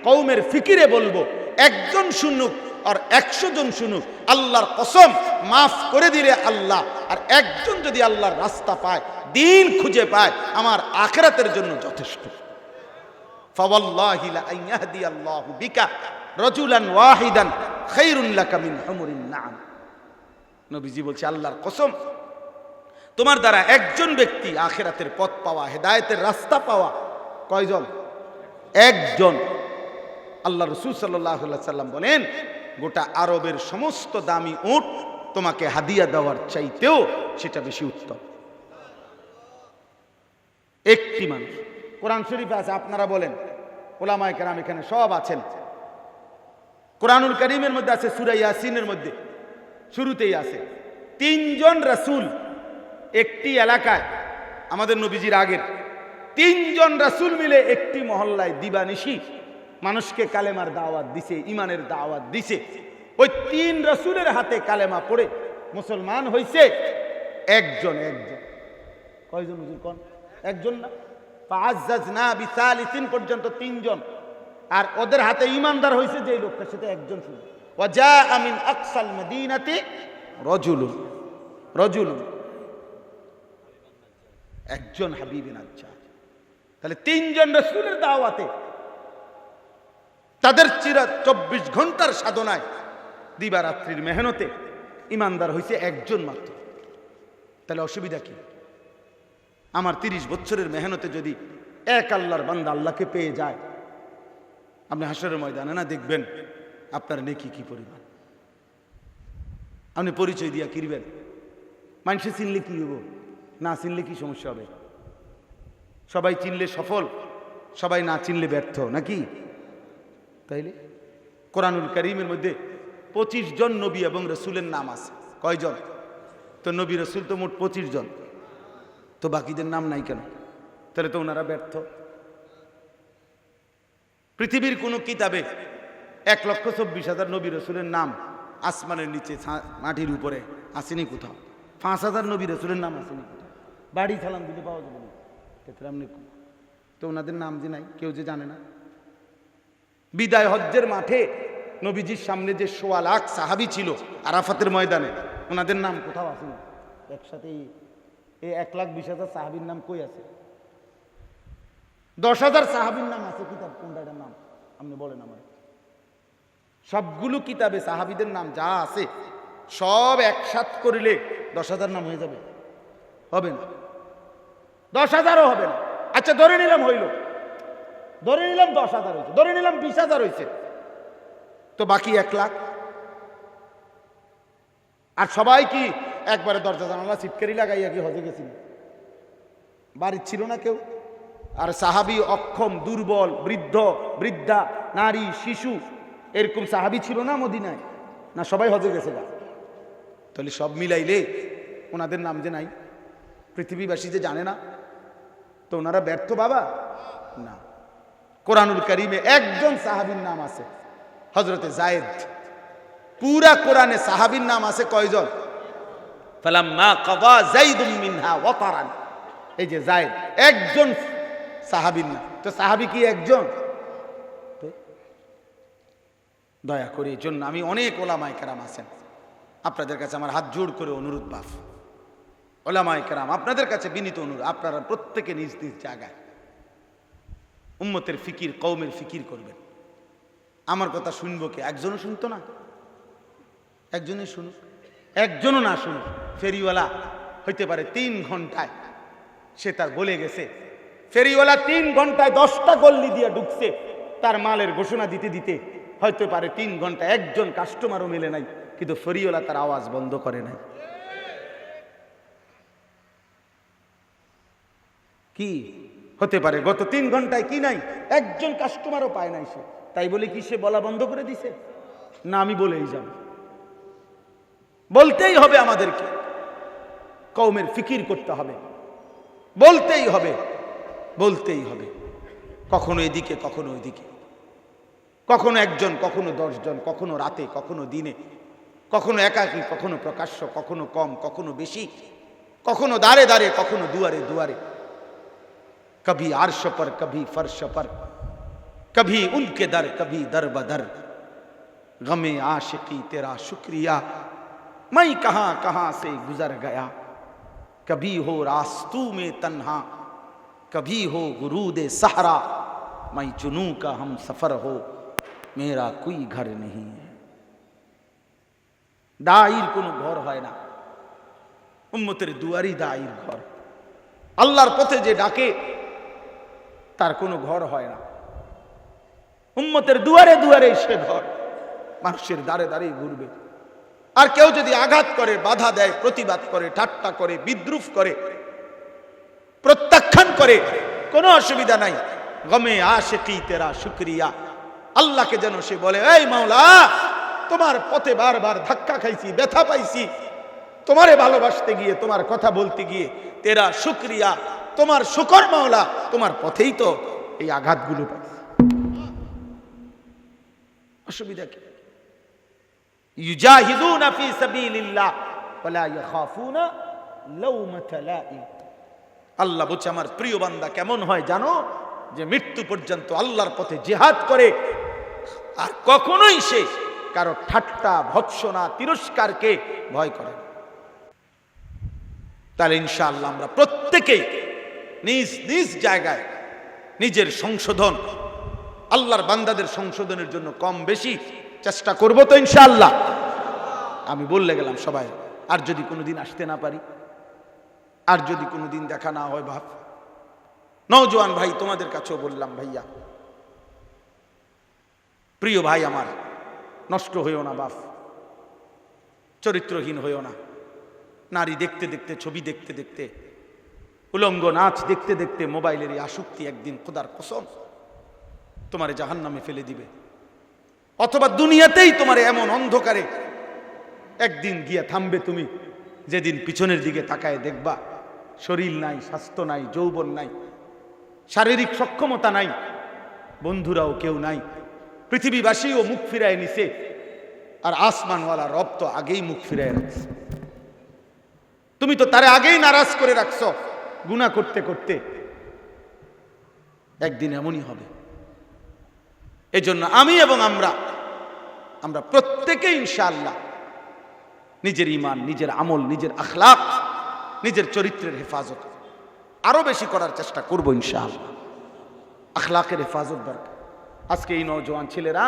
কওমের ফিকিরে বলবো, একজন শুনুক আর 100 জন শুনুক, আল্লাহর কসম মাফ করে দিলে আল্লাহ, আর একজন যদি আল্লাহর রাস্তা পায়, দিন খুঁজে পায়, আমার আখিরাতের জন্য যথেষ্ট। ফাওয়াল্লাহি লা আইয়াহদি আল্লাহু বিকা রাজুলান ওয়াহিদান খায়রুন লাকা মিন হুমুরিন নাম। নবীজি বলছে আল্লাহর কসম, তোমার দ্বারা একজন ব্যক্তি আখিরাতের পথ পাওয়া, হেদায়েতের রাস্তা পাওয়া, কয়জন? একজন। আল্লাহ রাসূল সাল্লাল্লাহু আলাইহি সাল্লাম বলেন, গোটা আরবের সমস্ত দামি উট তোমাকে হাদিয়া দেওয়ার চাইতেও সেটা বেশি উত্তম। একটি মানুষ। কোরআন শরীফে আছে, আপনারা বলেন, ওলামায়ে কেরাম এখানে সব আছেন, কোরআনুল কারীমের মধ্যে আছে, সূরা ইয়াসিনের মধ্যে শুরুতেই আছে 3 জন রাসূল একটি এলাকায়, আমাদের নবীজির আগের 3 জন রাসূল মিলে একটি মহল্লায় দিবানিশি মানুষকে কালেমার দাওয়াত দিছে, ইমানের দাওয়াত দিছে। ওই 3 রাসূলের হাতে কালেমা পড়ে মুসলমান হইছে একজন। কয়জন হুজুর কোন? একজন না, ফাআজ্জাজনা বিসালিসিন পর্যন্ত 3 জন। আর ওদের হাতে ইমানদার হইছে যে লোকটা, সেটা একজন শুধু। ওয়াজা মিন আকসাল মদিনাতি রাজুলুন, একজন হাবিবুন নাজ্জার। তাহলে 3 জন রাসূলের দাওয়াতে, তাদের 24 ঘন্টার সাধনায়, দিবারাত্রির মেহনতে ইমানদার হইছে একজন মাত্র। তাহলে অসুবিধা কি? আমার 30 বছরের মেহনতে যদি এক আল্লাহর বান্দা আল্লাহকে পেয়ে যায়, আপনি হাসরের ময়দানে না দেখবেন আপনার নেকি কি পরিমাণ। আপনি পরিচয় দিয়া কিনবেন, মানুষে চিনলে কি হইব, না চিনলে কি সমস্যা হবে? সবাই চিনলে সফল, সবাই না চিনলে ব্যর্থ, নাকি? তাইলে কোরআনুল কারীমের মধ্যে 25 জন নবী এবং রসুলের নাম আছে। কয়জন? তো নবী রসুল তো মোট 25 জন, তো বাকিদের নাম নাই কেন? তাহলে তো ওনারা ব্যর্থ। পৃথিবীর কোন কিতাবে 1,24,000 নবী রসুলের নাম আসমানের নিচে মাটির উপরে আসেনি কোথাও। 5,000 নবী রসুলের নাম আসেনি কোথাও। বাড়ি সালাম দিতে পাওয়া যাবে না। তো ওনাদের নাম যে নাই, কেউ যে জানে না। বিদায় হজ্জের মাঠে নবীজির সামনে যে 1.25 লাখ সাহাবী ছিল আরাফাতের ময়দানে, ওনাদের নাম কোথাও আসেনি। একসাথে এই 1,20,000 সাহাবীর নাম কই আছে? 10,000 সাহাবীর নাম আছে কিতাব, কোনটার নাম আপনি বলেন আমার। সবগুলো কিতাবে সাহাবীদের নাম যা আছে সব একসাথ করিলে 10,000 নাম হয়ে যাবে? হবে না, 10,000ও হবে না। আচ্ছা ধরে নিলাম হইল, ধরে নিলাম 10,000 হয়েছে, ধরে নিলাম 20,000 হয়েছে, তো বাকি 1 লাখ। আর সবাই কি একবারে দরজা জানালা ছিটকারি লাগাইয়া কি হজে গেছিল? বাড়ির ছিল না কেউ। আর সাহাবী অক্ষম, দুর্বল, বৃদ্ধ, বৃদ্ধা, নারী, শিশু, এরকম সাহাবী ছিল না মদিনায়? না সবাই হজে গেছে না? তাহলে সব মিলাইলে ওনাদের নাম যে নাই, পৃথিবীবাসী যে জানে না, তো ওনারা ব্যর্থ বাবা না। কোরআনুল কারীমে একজন সাহাবীর নাম আছে, হযরতে যায়েদ। পুরা কোরআনে সাহাবীর নাম আছে কয়জন? ফালাম্মা কাযা যায়দুম মিনহা ওয়াতারান, এই যে যায়েদ একজন সাহাবীর নাম। তো সাহাবী কি একজন? দয়া করে এই জন্য আমি অনেক ওলামায়ে কেরাম আছেন, আপনাদের কাছে আমার হাত জোড় করে অনুরোধ বাপ, ওলামায়ে কেরাম আপনাদের কাছে বিনীত অনুরোধ, আপনারা প্রত্যেকে নিজ নিজ জায়গায় উম্মতের ফিকির, কওমের ফিকির করবেন। আমার কথা শুনবো কে? একজনও শুনতো না? একজনই শুনুক, একজনও না শুনুক। ফেরিওয়ালা হইতে পারে 3 ঘন্টায় সে তার বলে গেছে, ফেরিওয়ালা 3 ঘন্টায় 10টা গল্লি দিয়ে ঢুকছে, তার মালের ঘোষণা দিতে দিতে হয়তো পারে 3 ঘন্টা একজন কাস্টমারও মেলে নাই, কিন্তু ফেরিওয়ালা তার আওয়াজ বন্ধ করে নাই। কি হতে পারে? গত 3 ঘন্টায় কি নাই? একজন কাস্টমারও পায় নাই সে। তাই বলে কি সে বলা বন্ধ করে দিছে? না, আমি বলেই যাব, বলতেই হবে আমাদেরকে। কওমের ফিকির করতে হবে, বলতেই হবে, বলতেই হবে। কখনো এদিকে কখনো ওইদিকে, কখনো একজন, কখনো 10 জন, কখনো রাতে, কখনো দিনে, কখনো একাকী, কখনো প্রকাশ্য, কখনো কম, কখনো বেশি, কখনো দাঁড়ে দাঁড়ে, কখনো দুয়ারে দুয়ারে। कभी अर्श पर, कभी फर्श पर, कभी उनके दर, कभी दर बदर। गमे आशिकी तेरा शुक्रिया, मैं कहां कहां से गुजर गया। कभी हो रास्तू में तन्हा, कभी हो गुरूद सहरा। मैं जुनू का हम सफर हो, मेरा कोई घर नहीं है। दाईर কোনো ঘর হয় না, উম্মতের দুয়ারি দাইর ঘর। আল্লাহর পথে যে ডাকে তার কোনো ঘর হয় না। উম্মতের দুয়ারে দুয়ারে সে ঘর, মানুষের দাঁড়ে দাঁড়িয়ে ঘুরবে। আর কেউ যদি আঘাত করে, বাধা দেয়, প্রতিবাদ করে, ঠাট্টা করে, বিদ্রুপ করে, প্রত্যাখ্যান করে, কোনো অসুবিধা নাই। গমে আশিকি তেরা শুকরিয়া, আল্লাহকে যেন সে বলে, এই মাওলা, তোমার পথে বারবার ধাক্কা খাইছি, ব্যথা পাইছি, তোমারে ভালোবাসতে গিয়ে, তোমার কথা বলতে গিয়ে, তেরা শুকরিয়া, তোমার শুকর মাওলা, তোমার পথেই তো এই আঘাতগুলো পাইছি। অসুবিধা কি? ইউজাহিদুনা ফি সাবিলিল্লাহ ওয়ালা ইয়াখাফুনা লাওমাতা লাইম। আল্লাহ বলছে আমার প্রিয় বান্দা কেমন হয় জানো? যে মৃত্যু পর্যন্ত আল্লাহর পথে জিহাদ করে, আর কখনোই সে কারো ঠাট্টা, ভৎসনা, তিরস্কারকে ভয় করে। তাহলে ইনশাআল্লাহ আমরা প্রত্যেকেই নিজ নিজ জায়গায় নিজের সংশোধন, আল্লাহর বান্দাদের সংশোধনের জন্য কম বেশি চেষ্টা করব তো ইনশাআল্লাহ। আমি বললে গেলাম সবাই, আর যদি কোনোদিন আসতে না পারি, আর যদি কোনোদিন দেখা না হয়, ভাব নওজোয়ান ভাই, তোমাদের কাছেও বললাম, ভাইয়া, প্রিয় ভাই আমার, নষ্ট হইও না বাপ, চরিত্রহীন হইও না। নারী দেখতে দেখতে, ছবি দেখতে দেখতে, উলঙ্গ নাচ দেখতে দেখতে, মোবাইলের এই আসক্তি একদিন খোদার কসম তোমারে জাহান্নামে ফেলে দিবে। অথবা দুনিয়াতেই তোমার এমন অন্ধকারে একদিন গিয়া থামবে তুমি, যেদিন পিছনের দিকে তাকায় দেখবা শরীর নাই, স্বাস্থ্য নাই, যৌবন নাই, শারীরিক সক্ষমতা নাই, বন্ধুরাও কেউ নাই, পৃথিবীবাসীও মুখ ফিরায় নিছে, আর আসমানওয়ালা রব তো আগেই মুখ ফিরায় রাখছে। তুমি তো তারে আগেই নারাজ করে রাখছো গুনাহ করতে করতে। একদিন এমনই হবে। এজন্য আমি এবং আমরা প্রত্যেকে ইনশাআল্লাহ নিজের ঈমান, নিজের আমল, নিজের আখলাক, নিজের চরিত্রের হেফাজত আরো বেশি করার চেষ্টা করব ইনশাআল্লাহ। আখলাকের হেফাজত দরকার। আজকে এই নওজোয়ান ছেলেরা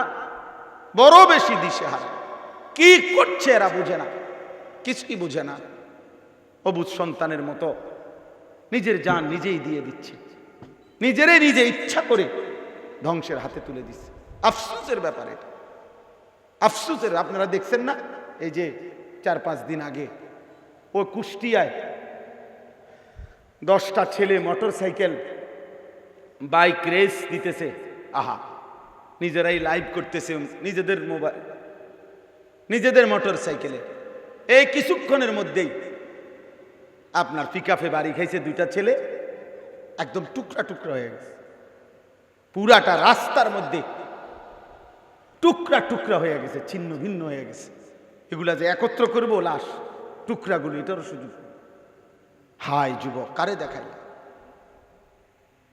বড় বেশি দিশেহারা, কি করছে এরা বুঝে না, কিছুই বুঝে না। অবুঝ সন্তানের মতো নিজের জান নিজেই দিয়ে দিচ্ছে, নিজেরে নিজে ইচ্ছা করে ধ্বংসের হাতে তুলে দিচ্ছে। আফসোসের ব্যাপার এটা, আফসোসের। আপনারা দেখছেন না, এই যে 4-5 দিন আগে ও কুষ্টিয়ায় 10টা ছেলে মোটর সাইকেল বাইক রেস দিতেছে। আহা, নিজেরাই লাইভ করতেছে নিজেদের মোবাইল, নিজেদের মোটর সাইকেলে। এই কিছুক্ষণের মধ্যেই আপনার পিকআপে বাড়ি খাইছে 2টা ছেলে, একদম টুকরা টুকরা হয়ে গেছে। পুরাটা রাস্তার মধ্যে টুকরা টুকরা হয়ে গেছে, ছিন্ন ভিন্ন হয়ে গেছে। এগুলা যে একত্র করবো লাশ টুকরাগুলো, এটারও সুযোগ। হায় যুবক, কারে দেখাই?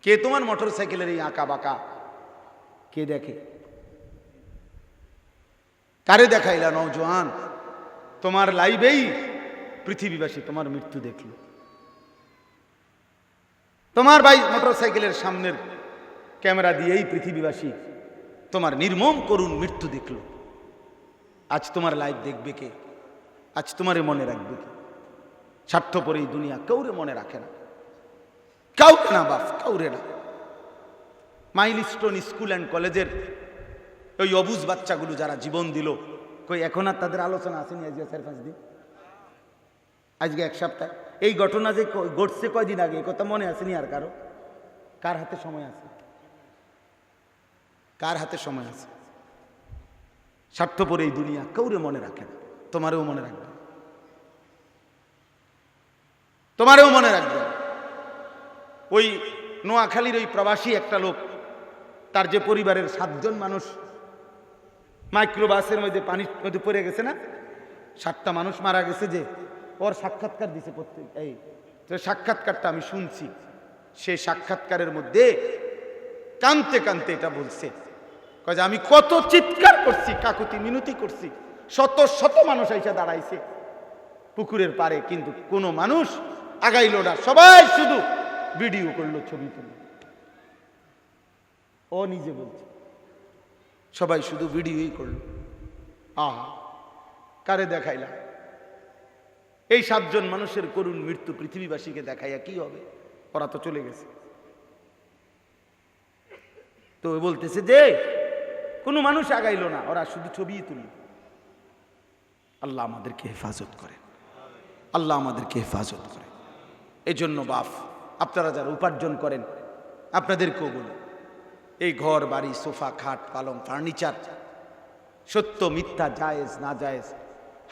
কে তোমার মোটর সাইকেলের এই আঁকা বাঁকা কে দেখে? কারে দেখাইলা নওজোয়ান? তোমার লাইভেই পৃথিবীবাসী তোমার মৃত্যু দেখল। তোমার ভাই মোটর সাইকেলের সামনের ক্যামেরা দিয়েই পৃথিবীবাসী তোমার নির্মম করুণ মৃত্যু দেখল। আজ তোমার লাইভ দেখবে কে? আজ তোমারে মনে রাখবে কে? স্বার্থপর এই দুনিয়া কাউরে মনে রাখে না, কাউরে না বাপ, কাউরে না। মাইলস্টোন স্কুল অ্যান্ড কলেজের ওই অবুঝ বাচ্চাগুলো যারা জীবন দিল, কই এখন আর তাদের আলোচনা আসেনি? আজকে 4-5 দিন, আজকে 1 সপ্তাহ। এই ঘটনা যে ঘটছে কয়দিন আগে, কথা মনে আসেনি আর কারো? কার হাতে সময় আছে? কার হাতে সময় আছে? স্বার্থপর এই দুনিয়া কাউরে মনে রাখে না। তোমারেও মনে রাখবে, তোমারেও মনে রাখবে। ওই নোয়াখালীর ওই প্রবাসী একটা লোক, তার যে পরিবারের 7 জন মানুষ মাইক্রোবাসের মধ্যে পানির মধ্যে পড়ে গেছে না, 7টা মানুষ মারা গেছে, যে ওর সাক্ষাৎকার দিছে প্রত্যেক। এই তো সাক্ষাৎকারটা আমি শুনছি। সেই সাক্ষাৎকারের মধ্যে কানতে কানতে এটা বলছে, কয় যে আমি কত চিৎকার করছি, কাকুতি মিনতি করছি, শত শত মানুষ এসে দাঁড়াইছে পুকুরের পারে, কিন্তু কোনো মানুষ আগাইল না। সবাই শুধু ভিডিও করলো, ছবি তুলল। ও নিজে বলছে সবাই শুধু ভিডিওই করলো। আহা, কারে দেখাইলা? এই 7 জন মানুষের করুণ মৃত্যু পৃথিবীবাসীকে দেখাইয়া কি হবে? ওরা তো চলে গেছে। তো বলতেছে যে কোনো মানুষ আগাইলো না, ওরা শুধু ছবি তুলল। আল্লাহ আমাদেরকে হেফাজত করে, আল্লাহ আমাদেরকে হেফাজত করে। এই জন্য বাপ, আপনারা যারা উপার্জন করেন, আপনাদেরকেও বলি, এই ঘর বাড়ি, সোফা, খাট, পালং, ফার্নিচার, সত্য মিথ্যা, জায়েজ না জায়েজ,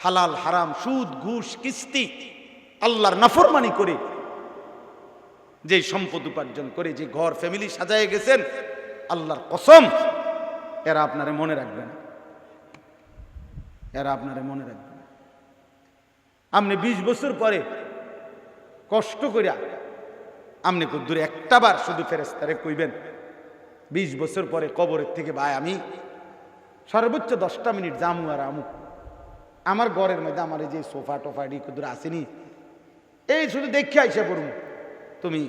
হালাল হারাম, সুদ ঘুষ কিস্তি, আল্লাহর নাফরমানি করে যে সম্পদ উপার্জন করে যে ঘর ফ্যামিলি সাজায় গেছেন, আল্লাহর কসম এরা আপনারে মনে রাখবে না, এরা আপনারে মনে রাখবে না। আপনি 20 বছর পরে কষ্ট করিয়া আপনি দূরে একটাবার শুধু ফেরেশতারে কইবেন, 20 বছর পরে কবরের থেকে, ভাই আমি সর্বোচ্চ 10টা মিনিট জামু আর আমু আমার ঘরের মধ্যে, আমার এই যে সোফা টোফা ডি কদূর আসেনি, এই শুধু দেখে আইসা পড়ুন। তুমি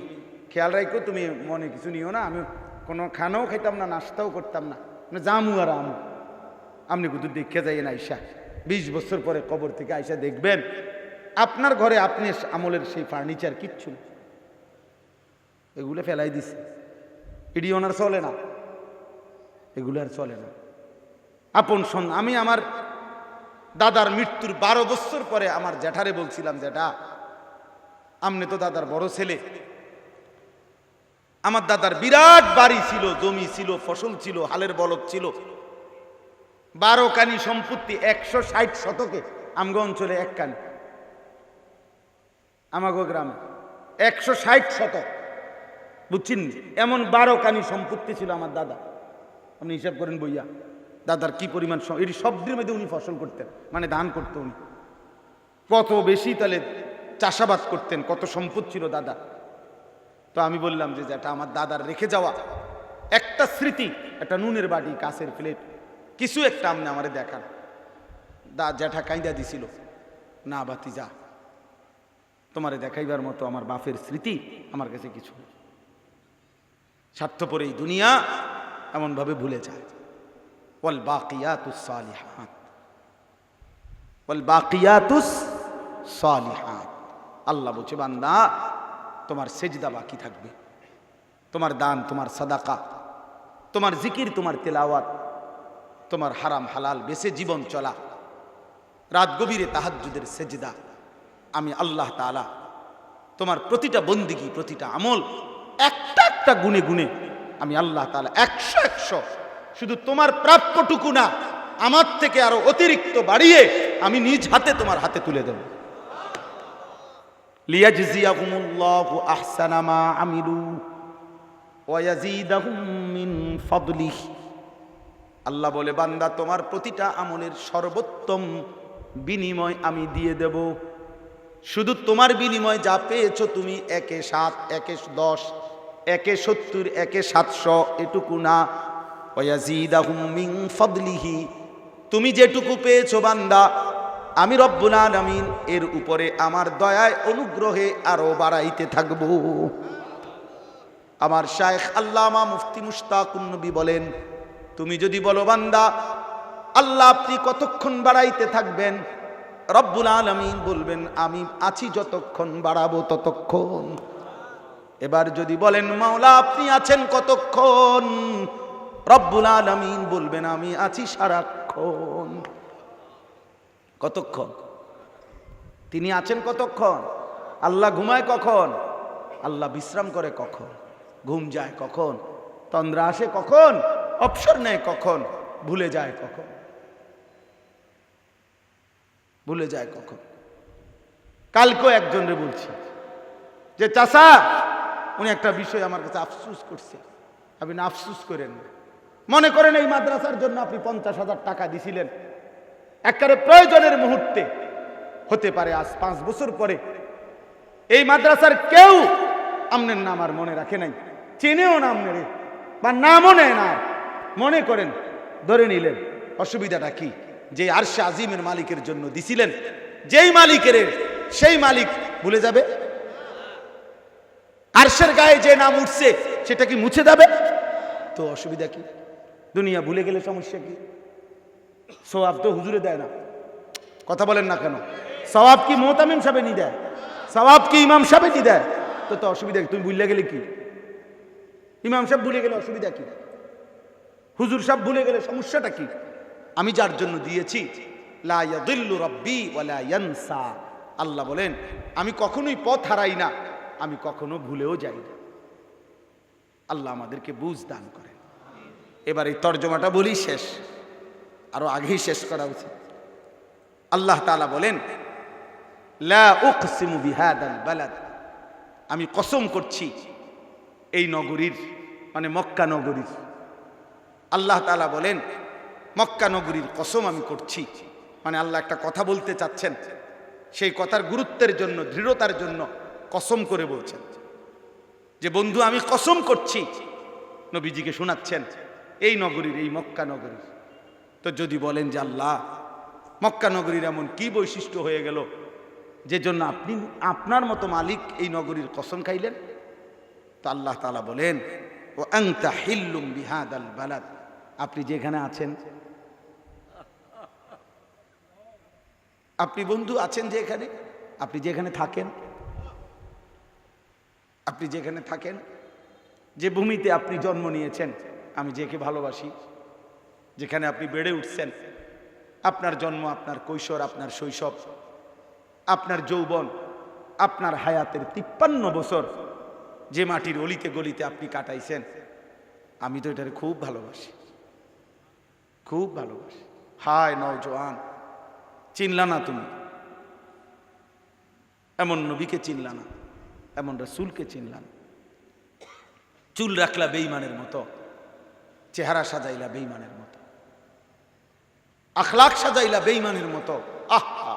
খেয়াল রাখো, তুমি মনে কিছু নিও না, আমি কোনো খানাও খাইতাম না, নাস্তাও করতাম না, জামু আর আমু। আপনি কুদুর দেখে যাইয়েন আইসা, 20 বছর পরে কবর থেকে আইসা দেখবেন আপনার ঘরে আপনি আমলের সেই ফার্নিচার কিচ্ছু না, এগুলো ফেলাই দিছে। এডি ওনার চলে না, এগুলো আর চলে না। আপন আমি আমার দাদার মৃত্যুর 12 বছর পরে আমার জ্যাঠারে বলছিলাম, জ্যাঠা আমনে তো দাদার বড় ছেলে, আমার দাদার বিরাট বাড়ি ছিল, জমি ছিল, ফসল ছিল, হালের বলদ ছিল, 12 কানি সম্পত্তি 160 শতকে আমগো অঞ্চলে এক কানি, আমাগো গ্রামে 160 শতক, বুঝছেন? এমন 12 কানি সম্পত্তি ছিল আমার দাদা। আপনি হিসাব করেন বইয়া দাদার কি পরিমাণ, এটি সবদের মধ্যে উনি ফসল করতেন, মানে ধান করতেন উনি, কত বেশি তাহলে চাষাবাদ করতেন, কত সম্পদ ছিল দাদা। তো আমি বললাম যে যেটা আমার দাদার রেখে যাওয়া একটা স্মৃতি, একটা নুনের বাটি, কাঁচের প্লেট, কিছু একটা আপনি আমারে দেখান। জ্যাঠা কাইদা দিছিল, না বাতি যা, তোমারে দেখাইবার মতো আমার বাপের স্মৃতি আমার কাছে কিছু। স্বার্থপর এই দুনিয়া এমন ভাবে ভুলে যায়। ওয়াল বাকিয়াতুস সালিহাত, ওয়াল বাকিয়াতুস সালিহাত, আল্লাহ বলছে বান্দা তোমার সেজদা বাকি থাকবে, তোমার দান, তোমার সাদাকা, তোমার জিকির, তোমার তেলাওয়াত, তোমার হারাম হালাল বেছে জীবন চলা, রাত গভীরে তাহাজ্জুদের সেজদা, আমি আল্লাহ তাআলা তোমার প্রতিটা বন্দিগি, প্রতিটা আমল একটা একটা গুণে গুণে আমি আল্লাহ তাআলা 100 শুধু তোমার প্রাপ্যটুকু না, আমার থেকে আরো অতিরিক্ত বাড়িয়ে আমি নিজ হাতে তোমার হাতে তুলে দেব। লিয়াজজিয়াকুমুল্লাহু আহসানা মা আমিলু ওয়া ইয়াজিদাহুম মিন ফাদলিহি, আল্লাহ বলে বান্দা তোমার প্রতিটা আমলের সর্বোত্তম বিনিময় আমি দিয়ে দেব। শুধু তোমার বিনিময় যা পেয়েছো তুমি 1/7, 1/10, 1/70, 1/700 এটুকু না, ওয়ায়াজিদাহুম মিন ফাদলিহি, তুমি যেটুকু পেয়েছো বান্দা আমি রব্বুল আলামিন এর উপরে আমার দয়ায় অনুগ্রহে আরো বাড়াইতে থাকবো। আমার শায়েখ আল্লামা মুফতি মুশতাকুন নবী বলেন, তুমি যদি বলো বান্দা আল্লাহ আপনি কতক্ষণ বাড়াইতে থাকবেন, রব্বুল আলামিন বলবেন আমি আছি যতক্ষণ বাড়াবো ততক্ষণ। এবার যদি বলেন মাওলা আপনি আছেন কতক্ষণ, রব্বুল আলামিন বলবেন আমি আছি সারাক্ষণ। কতক্ষণ? তিনি আছেন কতক্ষণ? আল্লাহ ঘুমায় কখন? আল্লাহ বিশ্রাম করে কখন? ঘুম যায় কখন? তন্দ্রা আসে কখন? অবসর নেয় কখন? ভুলে যায় কখন? ভুলে যায় কখন? কালকেও একজনরে বলছি যে চাচা উনি একটা বিষয় আমার কাছে আফসুস করছে, আপনি না আফসুস করেন না, মনে করেন এই মাদ্রাসার জন্য আপনি 50,000 টাকা দিছিলেন, একেবারে প্রয়োজনের মুহূর্তে, হতে পারে আজ 5 বছর পরে এই মাদ্রাসার কেউ আমনের নাম আর মনে রাখে নাই, চেনেও না আমনেরে, বা নামও নেয় না, মনে করেন ধরে নিলেন, অসুবিধাটা কি? যে আরশে আজিমের মালিকের জন্য দিছিলেন, যেই মালিকের সেই মালিক ভুলে যাবে? আরশের গায়ে যে নাম উঠছে সেটা কি মুছে যাবে? তো অসুবিধা কি? দুনিয়া ভুলে গেলে সমস্যা কি? সওয়াব তো হুজুরে দেয় না, কথা বলেন না কেন? সওয়াব কি মুহতামিম সাহেব নি দেয়? সওয়াব কি ইমাম সাহেব নি দেয়? তো অসুবিধা কি? তুমি ভুলে গেলে কি? ইমাম সাহেব ভুলে গেলে অসুবিধা কি? হুজুর সাহেব ভুলে গেলে সমস্যাটা কি? আমি যার জন্য দিয়েছি, লা ইয়াদিল্লু রাব্বি ওয়া লা ইয়ানসা, আল্লাহ বলেন আমি কখনোই পথ হারাই না, আমি কখনো ভুলেও যাই না। আল্লাহ আমাদেরকে বুঝ দান করেন। এবার এই তর্জমাটা বলি, শেষ, আরো আগেই শেষ করা উচিত। আল্লাহ তাআলা বলেন লা উকসিমু বিহাদাল বালাদ, আমি কসম করছি এই নগরীর, মানে মক্কা নগরীর। আল্লাহ তাআলা বলেন মক্কা নগরীর কসম আমি করছি, মানে আল্লাহ একটা কথা বলতে চাচ্ছেন, সেই কথার গুরুত্বের জন্য, দৃঢ়তার জন্য কসম করে বলছেন যে বন্ধু আমি কসম করছি, নবীজিকে শোনাচ্ছেন এই নগরীর, এই মক্কা নগরীর। তো যদি বলেন যে আল্লাহ মক্কা নগরীর এমন কি বৈশিষ্ট্য হয়ে গেল যে জন্য আপনি আপনার মতো মালিক এই নগরীর কসম খাইলেন? তো আল্লাহ তাআলা বলেন ও আনতা হিল্লুম বিহাদাল বালাদ, আপনি যেখানে আছেন, আপনি বন্ধু আছেন যেখানে, আপনি যেখানে থাকেন, আপনি যেখানে থাকেন, যে ভূমিতে আপনি জন্ম নিয়েছেন, আমি যেকে ভালোবাসি, যেখানে আপনি বেড়ে উঠছেন, আপনার জন্ম, আপনার কৈশোর, আপনার শৈশব, আপনার যৌবন, আপনার হায়াতের 53 বছর যে মাটির অলিতে গলিতে আপনি কাটাইছেন, আমি তো এটারে খুব ভালোবাসি, খুব ভালোবাসি। হায় নওজোয়ান, চিনলা না তুমি, এমন নবীকে চিনলা না, এমন রাসূলকে চিনলা না। চুল রাখলা বেঈমানের মতো, চেহারা সাজাইলা বেঈমানের মতো, আখলাক সাজাইলা বেঈমানের মতো। আহা!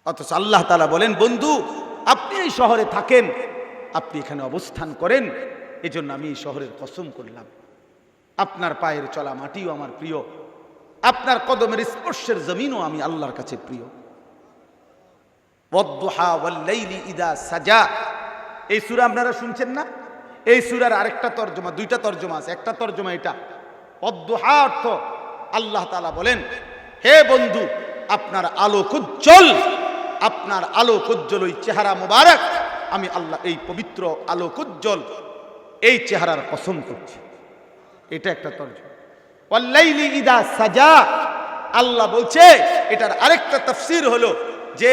অথচ আল্লাহ তাআলা বলেন, বন্ধু আপনি এই শহরে থাকেন, আপনি এখানে অবস্থান করেন, এজন্য আমি এই শহরের কসম করলাম, আপনার পায়ের চলা মাটিও আমার প্রিয়, আপনার কদমের স্পর্শের জমিনও আমি আল্লাহর কাছে প্রিয়। ওয়াদ-দুহা ওয়াল-লাইলি ইযা সাজা, এই সূরা আপনারা শুনছেন না? এই সূরার আরেকটা তরজমা, দুইটা তরজমা আছে, একটা তরজমা এটা। ওয়াদ-দুহা অর্থ আল্লাহ তাআলা বলেন, হে বন্ধু আপনার আলোকোজ্জ্বল, আপনার আলোকোজ্জ্বল ওই চেহারা মোবারক, আমি আল্লাহ এই পবিত্র আলোকোজ্জ্বল এই চেহারার কসম করছি। এটা একটা তরজমা। ওয়াল-লাইলি ইযা সাজা, আল্লাহ বলছে এটার আরেকটা তাফসীর হলো যে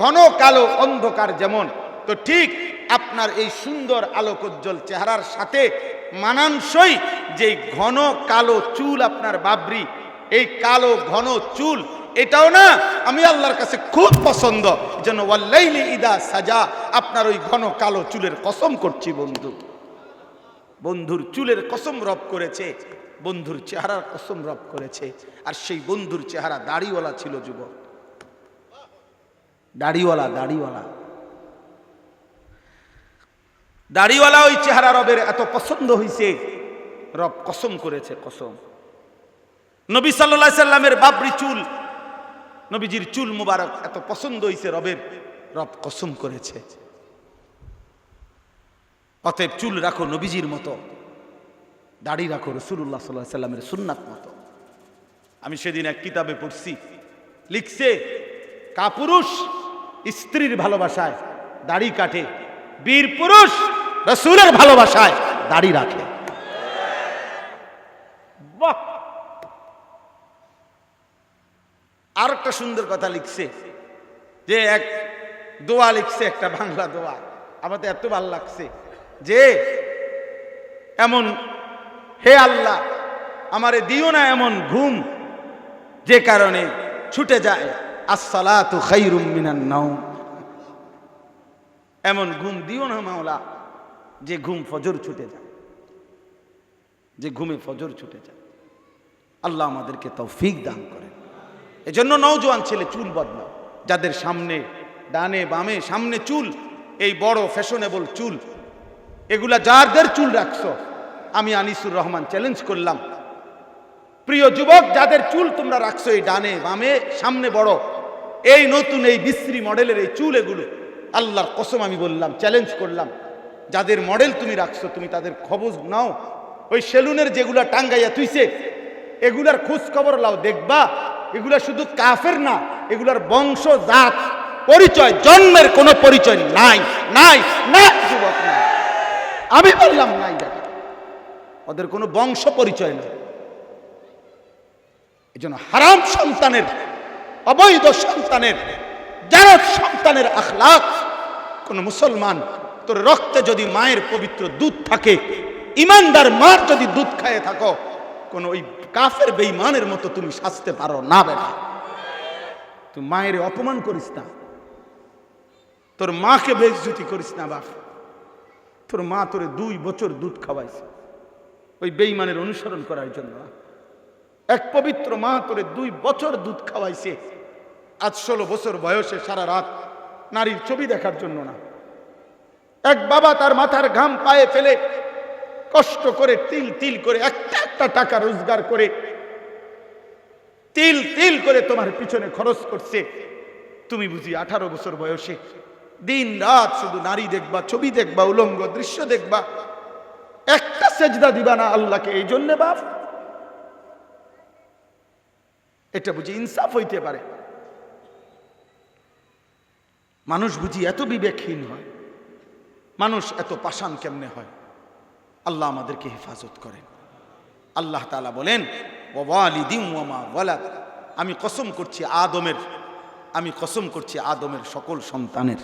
ঘন কালো অন্ধকার যেমন, তো ঠিক আপনার এই সুন্দর আলোকোজ্জ্বল চেহারার সাথে মানানসই যে ঘন কালো চুল আপনার বাবরি, এই কালো ঘন চুল এটাও না আমি আল্লাহর কাছে খুব পছন্দ, যেন ওয়াল-লাইলি ইযা সাজা, আপনার ওই ঘন কালো চুলের কসম করছি বন্ধু। বন্ধুর চুলের কসম রব করেছে, বন্ধুর চেহারার কসম রব করেছে, আর সেই বন্ধুর চেহারা দাড়িওয়ালা ছিল যুবক, দাড়িওয়ালা, দাড়িওয়ালা, দাড়িওয়ালা ওই চেহারা রবের এত পছন্দ হইছে, রব কসম করেছে, কসম। নবী সাল্লাল্লাহু আলাইহি সাল্লামের বাবরি চুল, নবীজির চুল মুবারক এত পছন্দ হইছে রবের, রব কসম করেছে। অতএব চুল রাখো নবীজির মতো, দাড়ি রাখো রাসূলুল্লাহ সাল্লাল্লাহু আলাইহি সাল্লামের সুন্নাত মতো। আমি সেদিন এক কিতাবে পড়ছি, লিখছে কাপুরুষ স্ত্রীর ভালোবাসায় দাড়ি কাটে, বীর পুরুষ রাসূলের ভালোবাসায় দাড়ি রাখে। বাহ! আর একটা সুন্দর কথা লিখছে, যে এক দোয়া লিখছে, একটা বাংলা দোয়া, আমাদের এত ভালো লাগছে, যে এমন হে আল্লাহ আমারে দিও না এমন ঘুম যে কারণে ছুটে যায় আসসালাতু খায়রুম মিনান নাওম, এমন ঘুম দিও না মাওলা যে ঘুম ফজর ছুটে যায়, যে ঘুমে ফজর ছুটে যায়। আল্লাহ আমাদেরকে তৌফিক দান করেন। এজন্য নওজোয়ান ছেলে চুল বদলাও, যাদের সামনে ডানে বামে সামনে চুল, এই বড় ফ্যাশনেবল চুল, এগুলা যাদের চুল রাখছো, আমি আনিসুর রহমান চ্যালেঞ্জ করলাম, প্রিয় যুবক যাদের চুল তোমরা রাখছো এই ডানে বামে সামনে বড়, এই নতুন এই বিশ্রী মডেলের এই চুল, এগুলো আল্লাহর কসম আমি বললাম, চ্যালেঞ্জ করলাম, যাদের মডেল তুমি রাখছো তুমি তাদের খবর নাও, ওই সেলুনের যেগুলা টাঙ্গাইয়া তুইছে এগুলার খোঁজ খবর লাও, দেখবা এগুলা শুধু কাফের না, এগুলার বংশ জাত পরিচয় জন্মের কোনো পরিচয় নাই, নাই না যুবক, নাই, আমি বললাম নাই, ওদের কোনো বংশ পরিচয় নাই। এজন্য হারাম সন্তানের, অবৈধ সন্তানের, জারজ সন্তানের আখলাক, কোন মুসলমান তোর রক্তে যদি মায়ের পবিত্র দুধ থাকে, ইমানদার মার যদি দুধ খায় থাকো, কোন ওই কাফের বেঈমানের মতো তুমি সাজতে পারো না। বেটা তুই মায়ের অপমান করিস না, তোর মাকে বেইজ্জতি করিস না। বাপ তোর মা তোরে 2 বছর দুধ খাওয়াইছে ওই বেঈমানের অনুসরণ করার জন্য। এক পবিত্র মা তোরে 2 বছর দুধ খাওয়াইছে, আজ 16 বছর বয়সে সারা রাত নারীর ছবি দেখার জন্য না। এক বাবা তার মাথার ঘাম পায়ে ফেলে কষ্ট করে তিল তিল করে একটা একটা টাকা রোজগার করে তিল তিল করে তোমার পিছনে খরচ করছে, তুমি বুঝি 18 বছর বয়সে দিন রাত শুধু নারী দেখবা, ছবি দেখবা, উলঙ্গ দৃশ্য দেখবা, একটা সেজদা দিবা না আল্লাহকে। এই জন্যে বাপ, এটা বুঝি ইনসাফ হইতে পারে? মানুষ বুঝি এত বিবেকহীন হয়, মানুষ এত পাষাণ কেমনে হয়? আল্লাহ আমাদেরকে হেফাজত করেন। আল্লাহ তাআলা বলেন, ওয়ালিদিন ওয়া মা ওয়ালাদ, আমি কসম করছি আদমের, আমি কসম করছি আদমের সকল সন্তানের।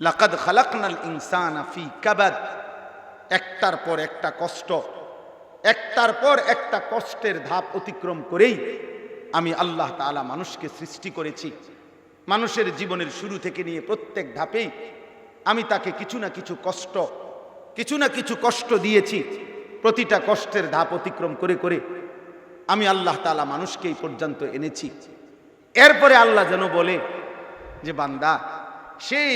লাকাদ খালাকনাল ইনসানা ফি কাবাদ, একটার পর একটা কষ্ট, একটার পর একটা কষ্টের ধাপ অতিক্রম করেই আমি আল্লাহ তাআলা মানুষকে সৃষ্টি করেছি। মানুষের জীবনের শুরু থেকে নিয়ে প্রত্যেক ধাপেই আমি তাকে কিছু না কিছু কষ্ট দিয়েছি। প্রতিটা কষ্টের ধাপ অতিক্রম করে করে আমি আল্লাহ তাআলা মানুষকে এই পর্যন্ত এনেছি। এরপরে আল্লাহ যেন বলে যে বান্দা, সেই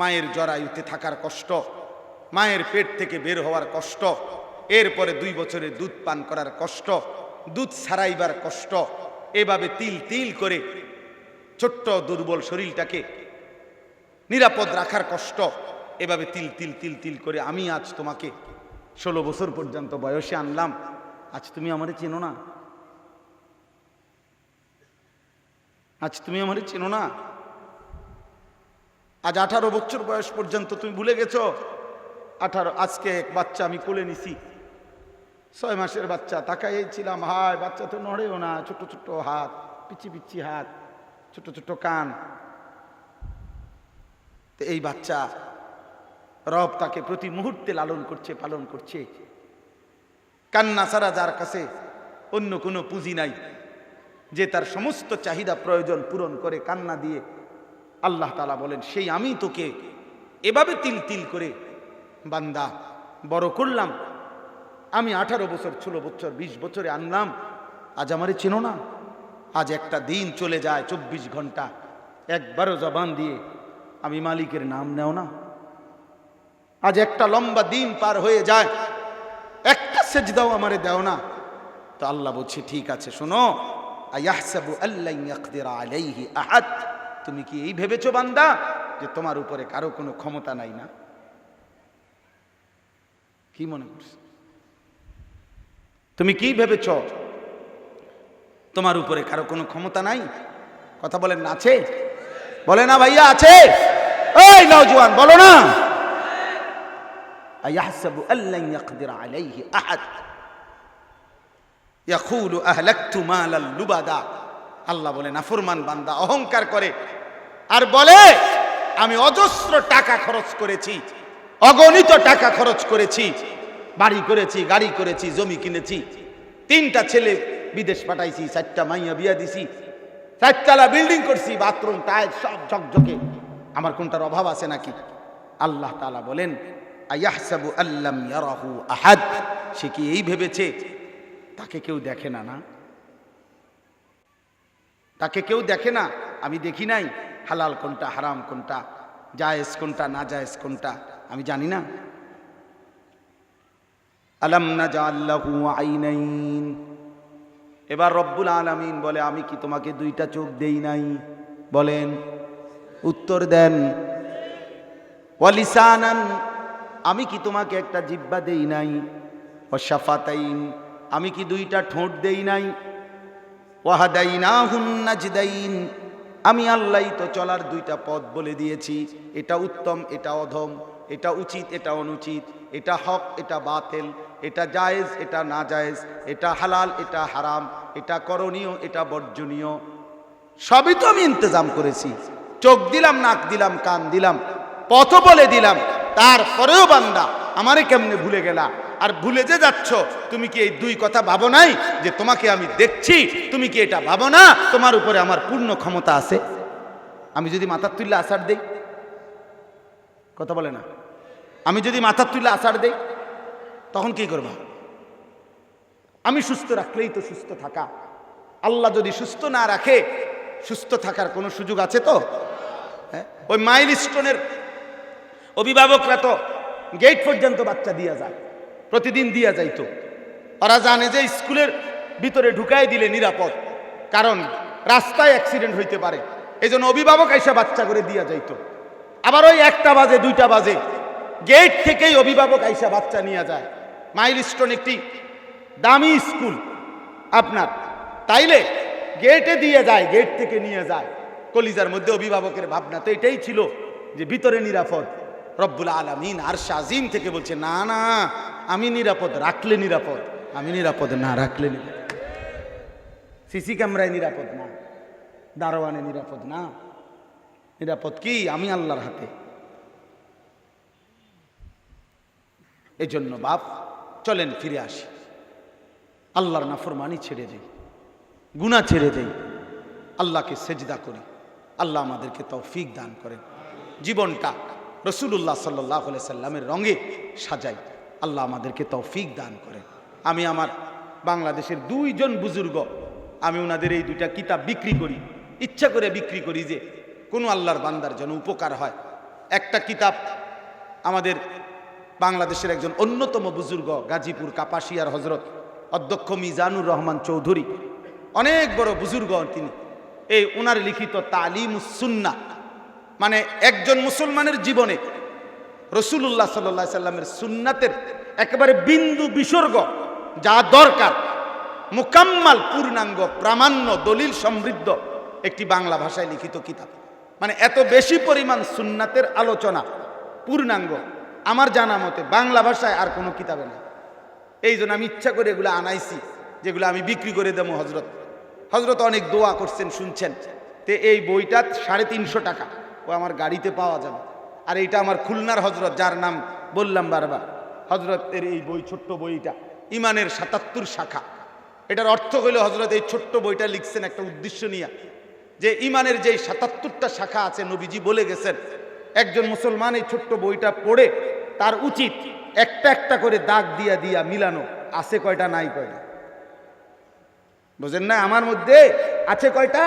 মায়ের জরায়ুতে থাকার কষ্ট, মায়ের পেট থেকে বের হওয়ার কষ্ট, এরপরে 2 বছরের দুধ পান করার কষ্ট, দুধ ছাড়াইবার কষ্ট, এভাবে তিল তিল করে ছোট্ট দুর্বল শরীরটাকে নিরাপদ রাখার কষ্ট, এভাবে তিল তিল তিল তিল করে আমি আজ তোমাকে 16 বছর পর্যন্ত বয়সে আনলাম। আজ তুমি আমারে চেনো না? আজ তুমি আমারে চেনো না? আজ 18 বছর বয়স পর্যন্ত তুমি ভুলে গেছো? 18 আজকে এক বাচ্চা আমি কোলে নিছি, 6 মাসের বাচ্চা, তাকাই ছিলাম, হায় বাচ্চা তো নড়েও না, ছোট ছোট হাত, পিচি পিচি হাত, ছোট ছোট কান। তো এই বাচ্চা রব তাকে প্রতি মুহূর্তে লালন করছে, পালন করছে। কান্না ছাড়া যার কাছে অন্য কোনো পুঁজি নাই, যে তার সমস্ত চাহিদা প্রয়োজন পূরণ করে কান্না দিয়ে, আল্লাহ তাআলা বলেন সেই আমি তোকে এভাবে তিল তিল করে বান্দা বড় করলাম। আমি 18 বছর, 16 বছর, 20 বছরে আনলাম। আজ আমারে চেনো না? আজ একটা দিন চলে যায় 24 ঘন্টা, একবারও জবান দিয়ে আমি মালিকের নাম নেও না। আজ একটা লম্বা দিন পার হয়ে যায়, একটা সেজদাও আমারে দেও না। তো আল্লাহ বলছে ঠিক আছে, শোনো, আয়াহসাবু আল্লান ইয়াকদিরা আলাইহি আহাদ, তুমি কি এই ভেবেছো বান্দা যে তোমার উপরে কারো কোনো ক্ষমতা নাই? না, কি মনে করছো? তুমি কি ভেবেছ তোমার উপরে কারো কোনো ক্ষমতা নাই? কথা বলেন না আছে? বলে না ভাইয়া আছে? এই নওজোয়ান বলো না, আয়াহসাবু আল্লান ইয়াকদিরা আলাইহি আহাদ ইয়াকুলু আহলাকতু মালাল লুবাদা। আল্লাহ বলে নাফরমান বান্দা অহংকার করে আর বলে আমি অজস্র টাকা খরচ করেছি, অগণিত টাকা খরচ করেছি, বাড়ি করেছি, গাড়ি করেছি, জমি কিনেছি, 3টা ছেলে বিদেশ পাঠাইছি, 4টা মাইয়া বিয়া দিছি, 4তলা বিল্ডিং করছি, বাথরুম টাইল সব ঝকঝকে, আমার কোনটার অভাব আছে নাকি? আল্লাহ তাআলা বলেন আয়াহসাবু আল্লাম ইয়ারাহু আহাদ, সে কি এই ভেবেছে তাকে কেউ দেখে না? না, তাকে কেউ দেখে না? আমি দেখি নাই হালাল কোনটা, হারাম কোনটা, জায়েজ কোনটা, না জায়েজ কোনটা, আমি জানি না? আলাম নাজআল লাহু আইনাইন। এবার রব্বুল আলামিন বলে আমি কি তোমাকে 2টা চোখ দেই নাই? বলেন, উত্তর দেন। ওয়া লিসানান, আমি কি তোমাকে একটা জিহ্বা দেই নাই? ওয়া শাফাতাইন, আমি কি 2টা ঠোঁট দেই নাই? ওয়া হাদাইনাহুন নাজদাইন, আমি আল্লাহই তো চলার 2টা পথ বলে দিয়েছি, এটা উত্তম, এটা অধম, এটা উচিত, এটা অনুচিত, এটা হক, এটা বাতিল, এটা জায়েজ, এটা না জায়েজ, এটা হালাল, এটা হারাম, এটা করণীয়, এটা বর্জনীয়, সবই তো আমি ইন্তজাম করেছি। চোখ দিলাম, নাক দিলাম, কান দিলাম, পথ বলে দিলাম, তারপরেও বান্দা আমারে কেমনে ভুলে গেলা? আর ভুলে যে যাচ্ছ, তুমি কি এই 2 কথা ভাবো নাই যে তোমাকে আমি দেখছি? তুমি কি এটা ভাবো না তোমার উপরে আমার পূর্ণ ক্ষমতা আছে? আমি যদি মাথার তুললে আছাড় দেই, কথা বলে না, আমি যদি মাথার তুললে আছাড় দেই তখন কি করবা? আমি সুস্থ রাখলেই তো সুস্থ থাকা। আল্লাহ যদি সুস্থ না রাখে, সুস্থ থাকার কোনো সুযোগ আছে তো? হ্যাঁ, ওই মাইলস্টোনের অভিভাবকরা তো গেট পর্যন্ত বাচ্চা দিয়া যায়, প্রতিদিন দিয়া যাইতো। ওরা জানে যে স্কুলের ভিতরে ঢুকাই দিলে নিরাপদ, কারণ রাস্তায় অ্যাক্সিডেন্ট হইতে পারে, এই জন্য অভিভাবক এসে বাচ্চা করে দিয়া যাইতো। আবার ওই 1টা বাজে, 2টা বাজে, গেট থেকেই অভিভাবক আইসা বাচ্চা নিয়ে যায়। মাইলস্টোন একটি দামি স্কুল আপনার, তাইলে গেটে দিয়ে যায়, গেট থেকে নিয়ে যায়। কলিজার মধ্যে অভিভাবকের ভাবনা তো এটাই ছিল যে ভিতরে নিরাপদ। রব্বুল আলামিন আরশ আজিম থেকে বলছে না না, আমি নিরাপদ রাখলে নিরাপদ, আমি নিরাপদ না রাখলে নিরাপদ। সিসি ক্যামেরায় নিরাপদ না, দারোয়ানে নিরাপদ না, নিরাপদ কি? আমি আল্লাহর হাতে। এই জন্য বাপ চলেন ফিরে আসি। আল্লাহর নাফরমানি ছেড়ে দেই, গুনাহ ছেড়ে দেই, আল্লাহকে সেজদা করি। আল্লাহ আমাদেরকে তৌফিক দান করেন। জীবনটা রাসূলুল্লাহ সাল্লাল্লাহু আলাইহি সাল্লামের রঙে সাজাই। আল্লাহ আমাদেরকে তৌফিক দান করেন। আমি আমার বাংলাদেশের দুইজন বুজুর্গ, আমি ওনাদের এই দুইটা কিতাব বিক্রি করি, ইচ্ছা করে বিক্রি করি যে কোনো আল্লাহর বান্দার যেন উপকার হয়। একটা কিতাব আমাদের বাংলাদেশের একজন অন্যতম বুজুর্গ, গাজীপুর কাপাসিয়ার হজরত অধ্যক্ষ মিজানুর রহমান চৌধুরী, অনেক বড় বুজুর্গ তিনি, এই ওনার লিখিত তালিমুস সুন্নাহ, মানে একজন মুসলমানের জীবনে রাসূলুল্লাহ সাল্লাল্লাহু আলাইহি সাল্লামের সুন্নাতের একেবারে বিন্দু বিসর্গ যা দরকার, মুকাম্মাল, পূর্ণাঙ্গ, প্রামাণ্য, দলিল সমৃদ্ধ একটি বাংলা ভাষায় লিখিত কিতাব। মানে এত বেশি পরিমাণ সুন্নাতের আলোচনা পূর্ণাঙ্গ আমার জানা মতে বাংলা ভাষায় আর কোনো কিতাবে নেই। এই জন্য আমি ইচ্ছা করে এগুলো আনাইছি, যেগুলো আমি বিক্রি করে দেবো। হজরত অনেক দোয়া করছেন, শুনছেন। তে এই বইটা 350 টাকা, ও আমার গাড়িতে পাওয়া যাবে। আর এইটা আমার খুলনার হজরত, যার নাম বললাম বারবার, হজরতের এই বই, ছোট্ট বইটা ইমানের 77 শাখা। এটার অর্থ হইল হজরত এই ছোট্ট বইটা লিখছেন একটা উদ্দেশ্য নিয়ে, যে ইমানের যে 77টা শাখা আছে, নবীজি বলে গেছেন একজন মুসলমান এই ছোট্ট বইটা পড়ে তার উচিত একটা একটা করে দাগ দিয়া দিয়া মিলানো, আছে কয়টা নাই কয়টা, বুঝেন না? আমার মধ্যে আছে কয়টা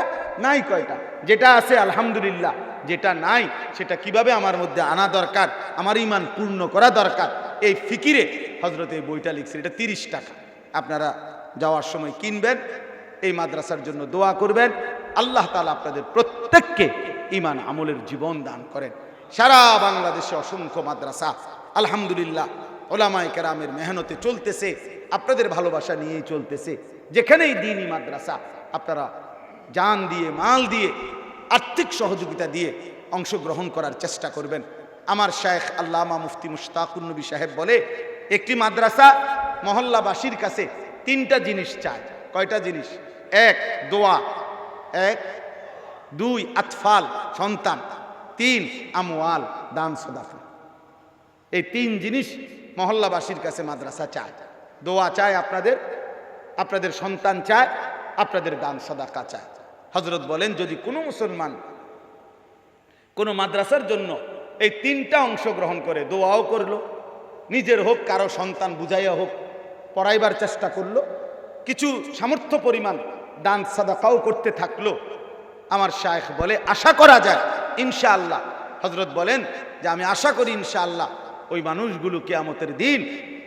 নাই কয়টা, যেটা আছে আলহামদুলিল্লাহ, যেটা নাই সেটা কিভাবে আমার মধ্যে আনা দরকার, আমার ইমান পূর্ণ করা দরকার, এই ফিকিরে হজরত এই বইটা লিখছেন। এটা 30 টাকা। আপনারা যাওয়ার সময় কিনবেন, এই মাদ্রাসার জন্য দোয়া করবেন। আল্লাহ তাআলা আপনাদের প্রত্যেককে ইমান আমলের জীবন দান করেন। সারা বাংলাদেশে অসংখ্য মাদ্রাসা আলহামদুলিল্লাহ ওলামায়ে কেরামের মেহনতে চলতেছে, আপনাদের ভালোবাসা নিয়েই চলতেছে। যেখানেই দ্বীনি মাদ্রাসা, আপনারা জান দিয়ে, মাল দিয়ে, আর্থিক সহযোগিতা দিয়ে অংশগ্রহণ করার চেষ্টা করবেন। আমার শায়েখ আল্লামা মুফতি মুশতাকুন নবী সাহেব বলে, একটি মাদ্রাসা মহল্লাবাসীর কাছে 3টা জিনিস চায়। কয়টা জিনিস? 1 দোয়া, 1 2 আতফাল, সন্তান, 3 আমওয়াল, দান সদাকা। এই 3 জিনিস মহল্লাবাসীর কাছে মাদ্রাসা চায়। দোয়া চায় আপনাদের সন্তান চায়, আপনাদের দান সদাকা চায়। হযরত বলেন, যদি কোনো মুসলমান কোনো মাদ্রাসার জন্য এই 3টা অংশগ্রহণ করে, দোয়াও করলো, নিজের হোক কারো সন্তান বুঝাইয়া হোক পড়াইবার চেষ্টা করলো, কিছু সামর্থ্য পরিমাণ দান সাদাকাও করতে থাকলো, আমার শায়েখ বলে আশা করা যায় ইনশাআল্লাহ, হযরত বলেন যে আমি আশা করি ইনশাআল্লাহ ওই মানুষগুলো কিয়ামতের দিন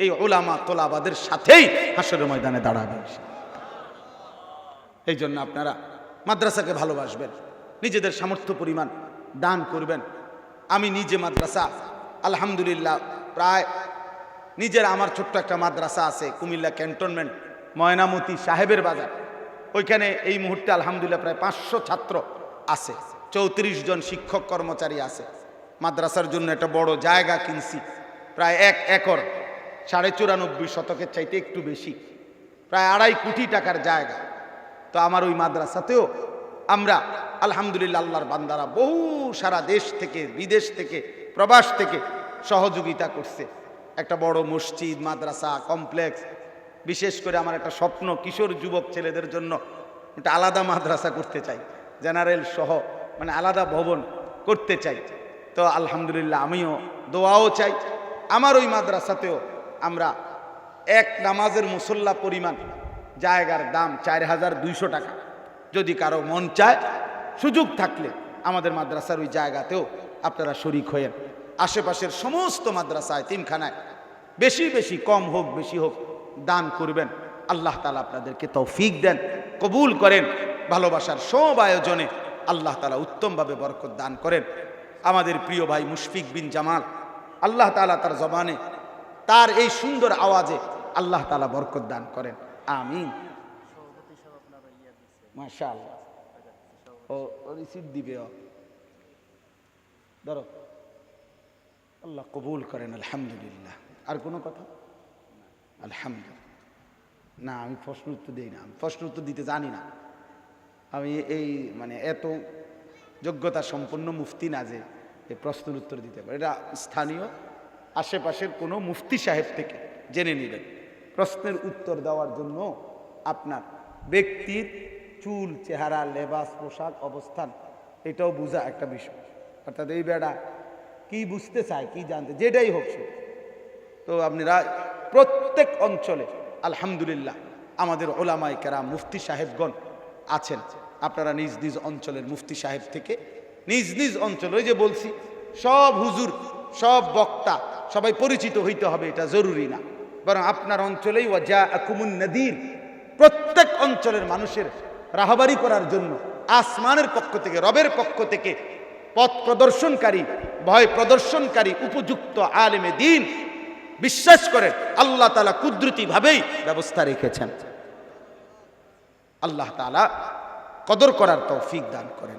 এই উলামা তোলাবাদের সাথেই হাসরের ময়দানে দাঁড়াবে। এই জন্য আপনারা মাদ্রাসাকে ভালোবাসবেন, নিজেদের সামর্থ্য পরিমাণ দান করবেন। আমি নিজে মাদ্রাসা আলহামদুলিল্লাহ প্রায় নিজের আমার ছোট্ট একটা মাদ্রাসা আছে কুমিল্লা ক্যান্টনমেন্ট ময়নামতি সাহেবের বাজার, ওইখানে এই মুহূর্তে আলহামদুলিল্লাহ প্রায় 500 ছাত্র আছে, 34 জন শিক্ষক কর্মচারী আছে। মাদ্রাসার জন্য একটা বড় জায়গা কিনছি, প্রায় 1 একর, 94.5 শতকের চাইতে একটু বেশি, প্রায় 2.5 কোটি টাকার জায়গা। তো আমার ওই মাদ্রাসাতেও আমরা আলহামদুলিল্লাহ আল্লাহর বান্দারা বহু সারা দেশ থেকে, বিদেশ থেকে, প্রবাস থেকে সহযোগিতা করছে। একটা বড় মসজিদ, মাদ্রাসা কমপ্লেক্স, বিশেষ করে আমার একটা স্বপ্ন কিশোর যুবক ছেলেদের জন্য একটা আলাদা মাদ্রাসা করতে চাই, জেনারেল সহ, মানে আলাদা ভবন করতে চাই। তো আলহামদুলিল্লাহ আমিও দোয়াও চাই। আমার ওই মাদ্রাসাতেও আমরা এক নামাজের মুসল্লা পরিমাণ জায়গার দাম 4200 টাকা। যদি কারো মন চায়, সুযোগ থাকলে আমাদের মাদ্রাসার ওই জায়গাতেও আপনারা শরিক হয়েন। আশেপাশের সমস্ত মাদ্রাসায়, তিনখানায় বেশি বেশি, কম হোক বেশি হোক, দান করবেন। আল্লাহ তাআলা আপনাদেরকে তৌফিক দেন, কবুল করেন। ভালোবাসার সব আয়োজনে আল্লাহ তাআলা উত্তমভাবে বরকত দান করেন। আমাদের প্রিয় ভাই মুশফিক বিন জামাল, আল্লাহ তাআলা তার জবানে, তার এই সুন্দর আওয়াজে আল্লাহ তাআলা বরকত দান করেন, আমিন। মাশাআল্লাহ, ও রিসিভ দিবে, ধরো, আল্লাহ কবুল করেন। আলহামদুলিল্লাহ। আর কোনো কথা? আলহামদুলিল্লাহ। না, আমি প্রশ্ন উত্তর দিই না, আমি প্রশ্ন উত্তর দিতে জানি না। আমি এই মানে এত যোগ্যতা সম্পন্ন মুফতি না যে এই প্রশ্নের উত্তর দিতে পারে। এটা স্থানীয় আশেপাশের কোনো মুফতি সাহেব থেকে জেনে নেবেন। প্রশ্নের উত্তর দেওয়ার জন্য আপনার ব্যক্তির চুল, চেহারা, লেবাস, পোশাক, অবস্থান, এটাও বোঝা একটা বিষয়। অর্থাৎ এই বেড়া কি বুঝতে চায়, কি জানতে, যেটাই হোক সে। তো আপনারা প্রত্যেক অঞ্চলে আলহামদুলিল্লাহ আমাদের ওলামায়ে কেরাম, মুফতি সাহেবগণ আছেন। আপনারা নিজ নিজ অঞ্চলের মুফতি সাহেব থেকে নিজ নিজ অঞ্চল, ওই যে বলছি সব হুজুর, সব বক্তা সবাই পরিচিত হইতে হবে এটা জরুরি না, বরং আপনার অঞ্চলেই ওয়াজাআকুমুন নাদির, প্রত্যেক অঞ্চলের মানুষের রাহবারি করার জন্য আসমানের পক্ষ থেকে, রবের পক্ষ থেকে পথ প্রদর্শনকারী, ভয় প্রদর্শনকারী উপযুক্ত আলেমে দ্বীন বিশ্বাস করেন আল্লাহ তাআলা কুদরতিভাবেই ব্যবস্থা রেখেছেন। আল্লাহ তাআলা কদর করার তৌফিক দান করেন।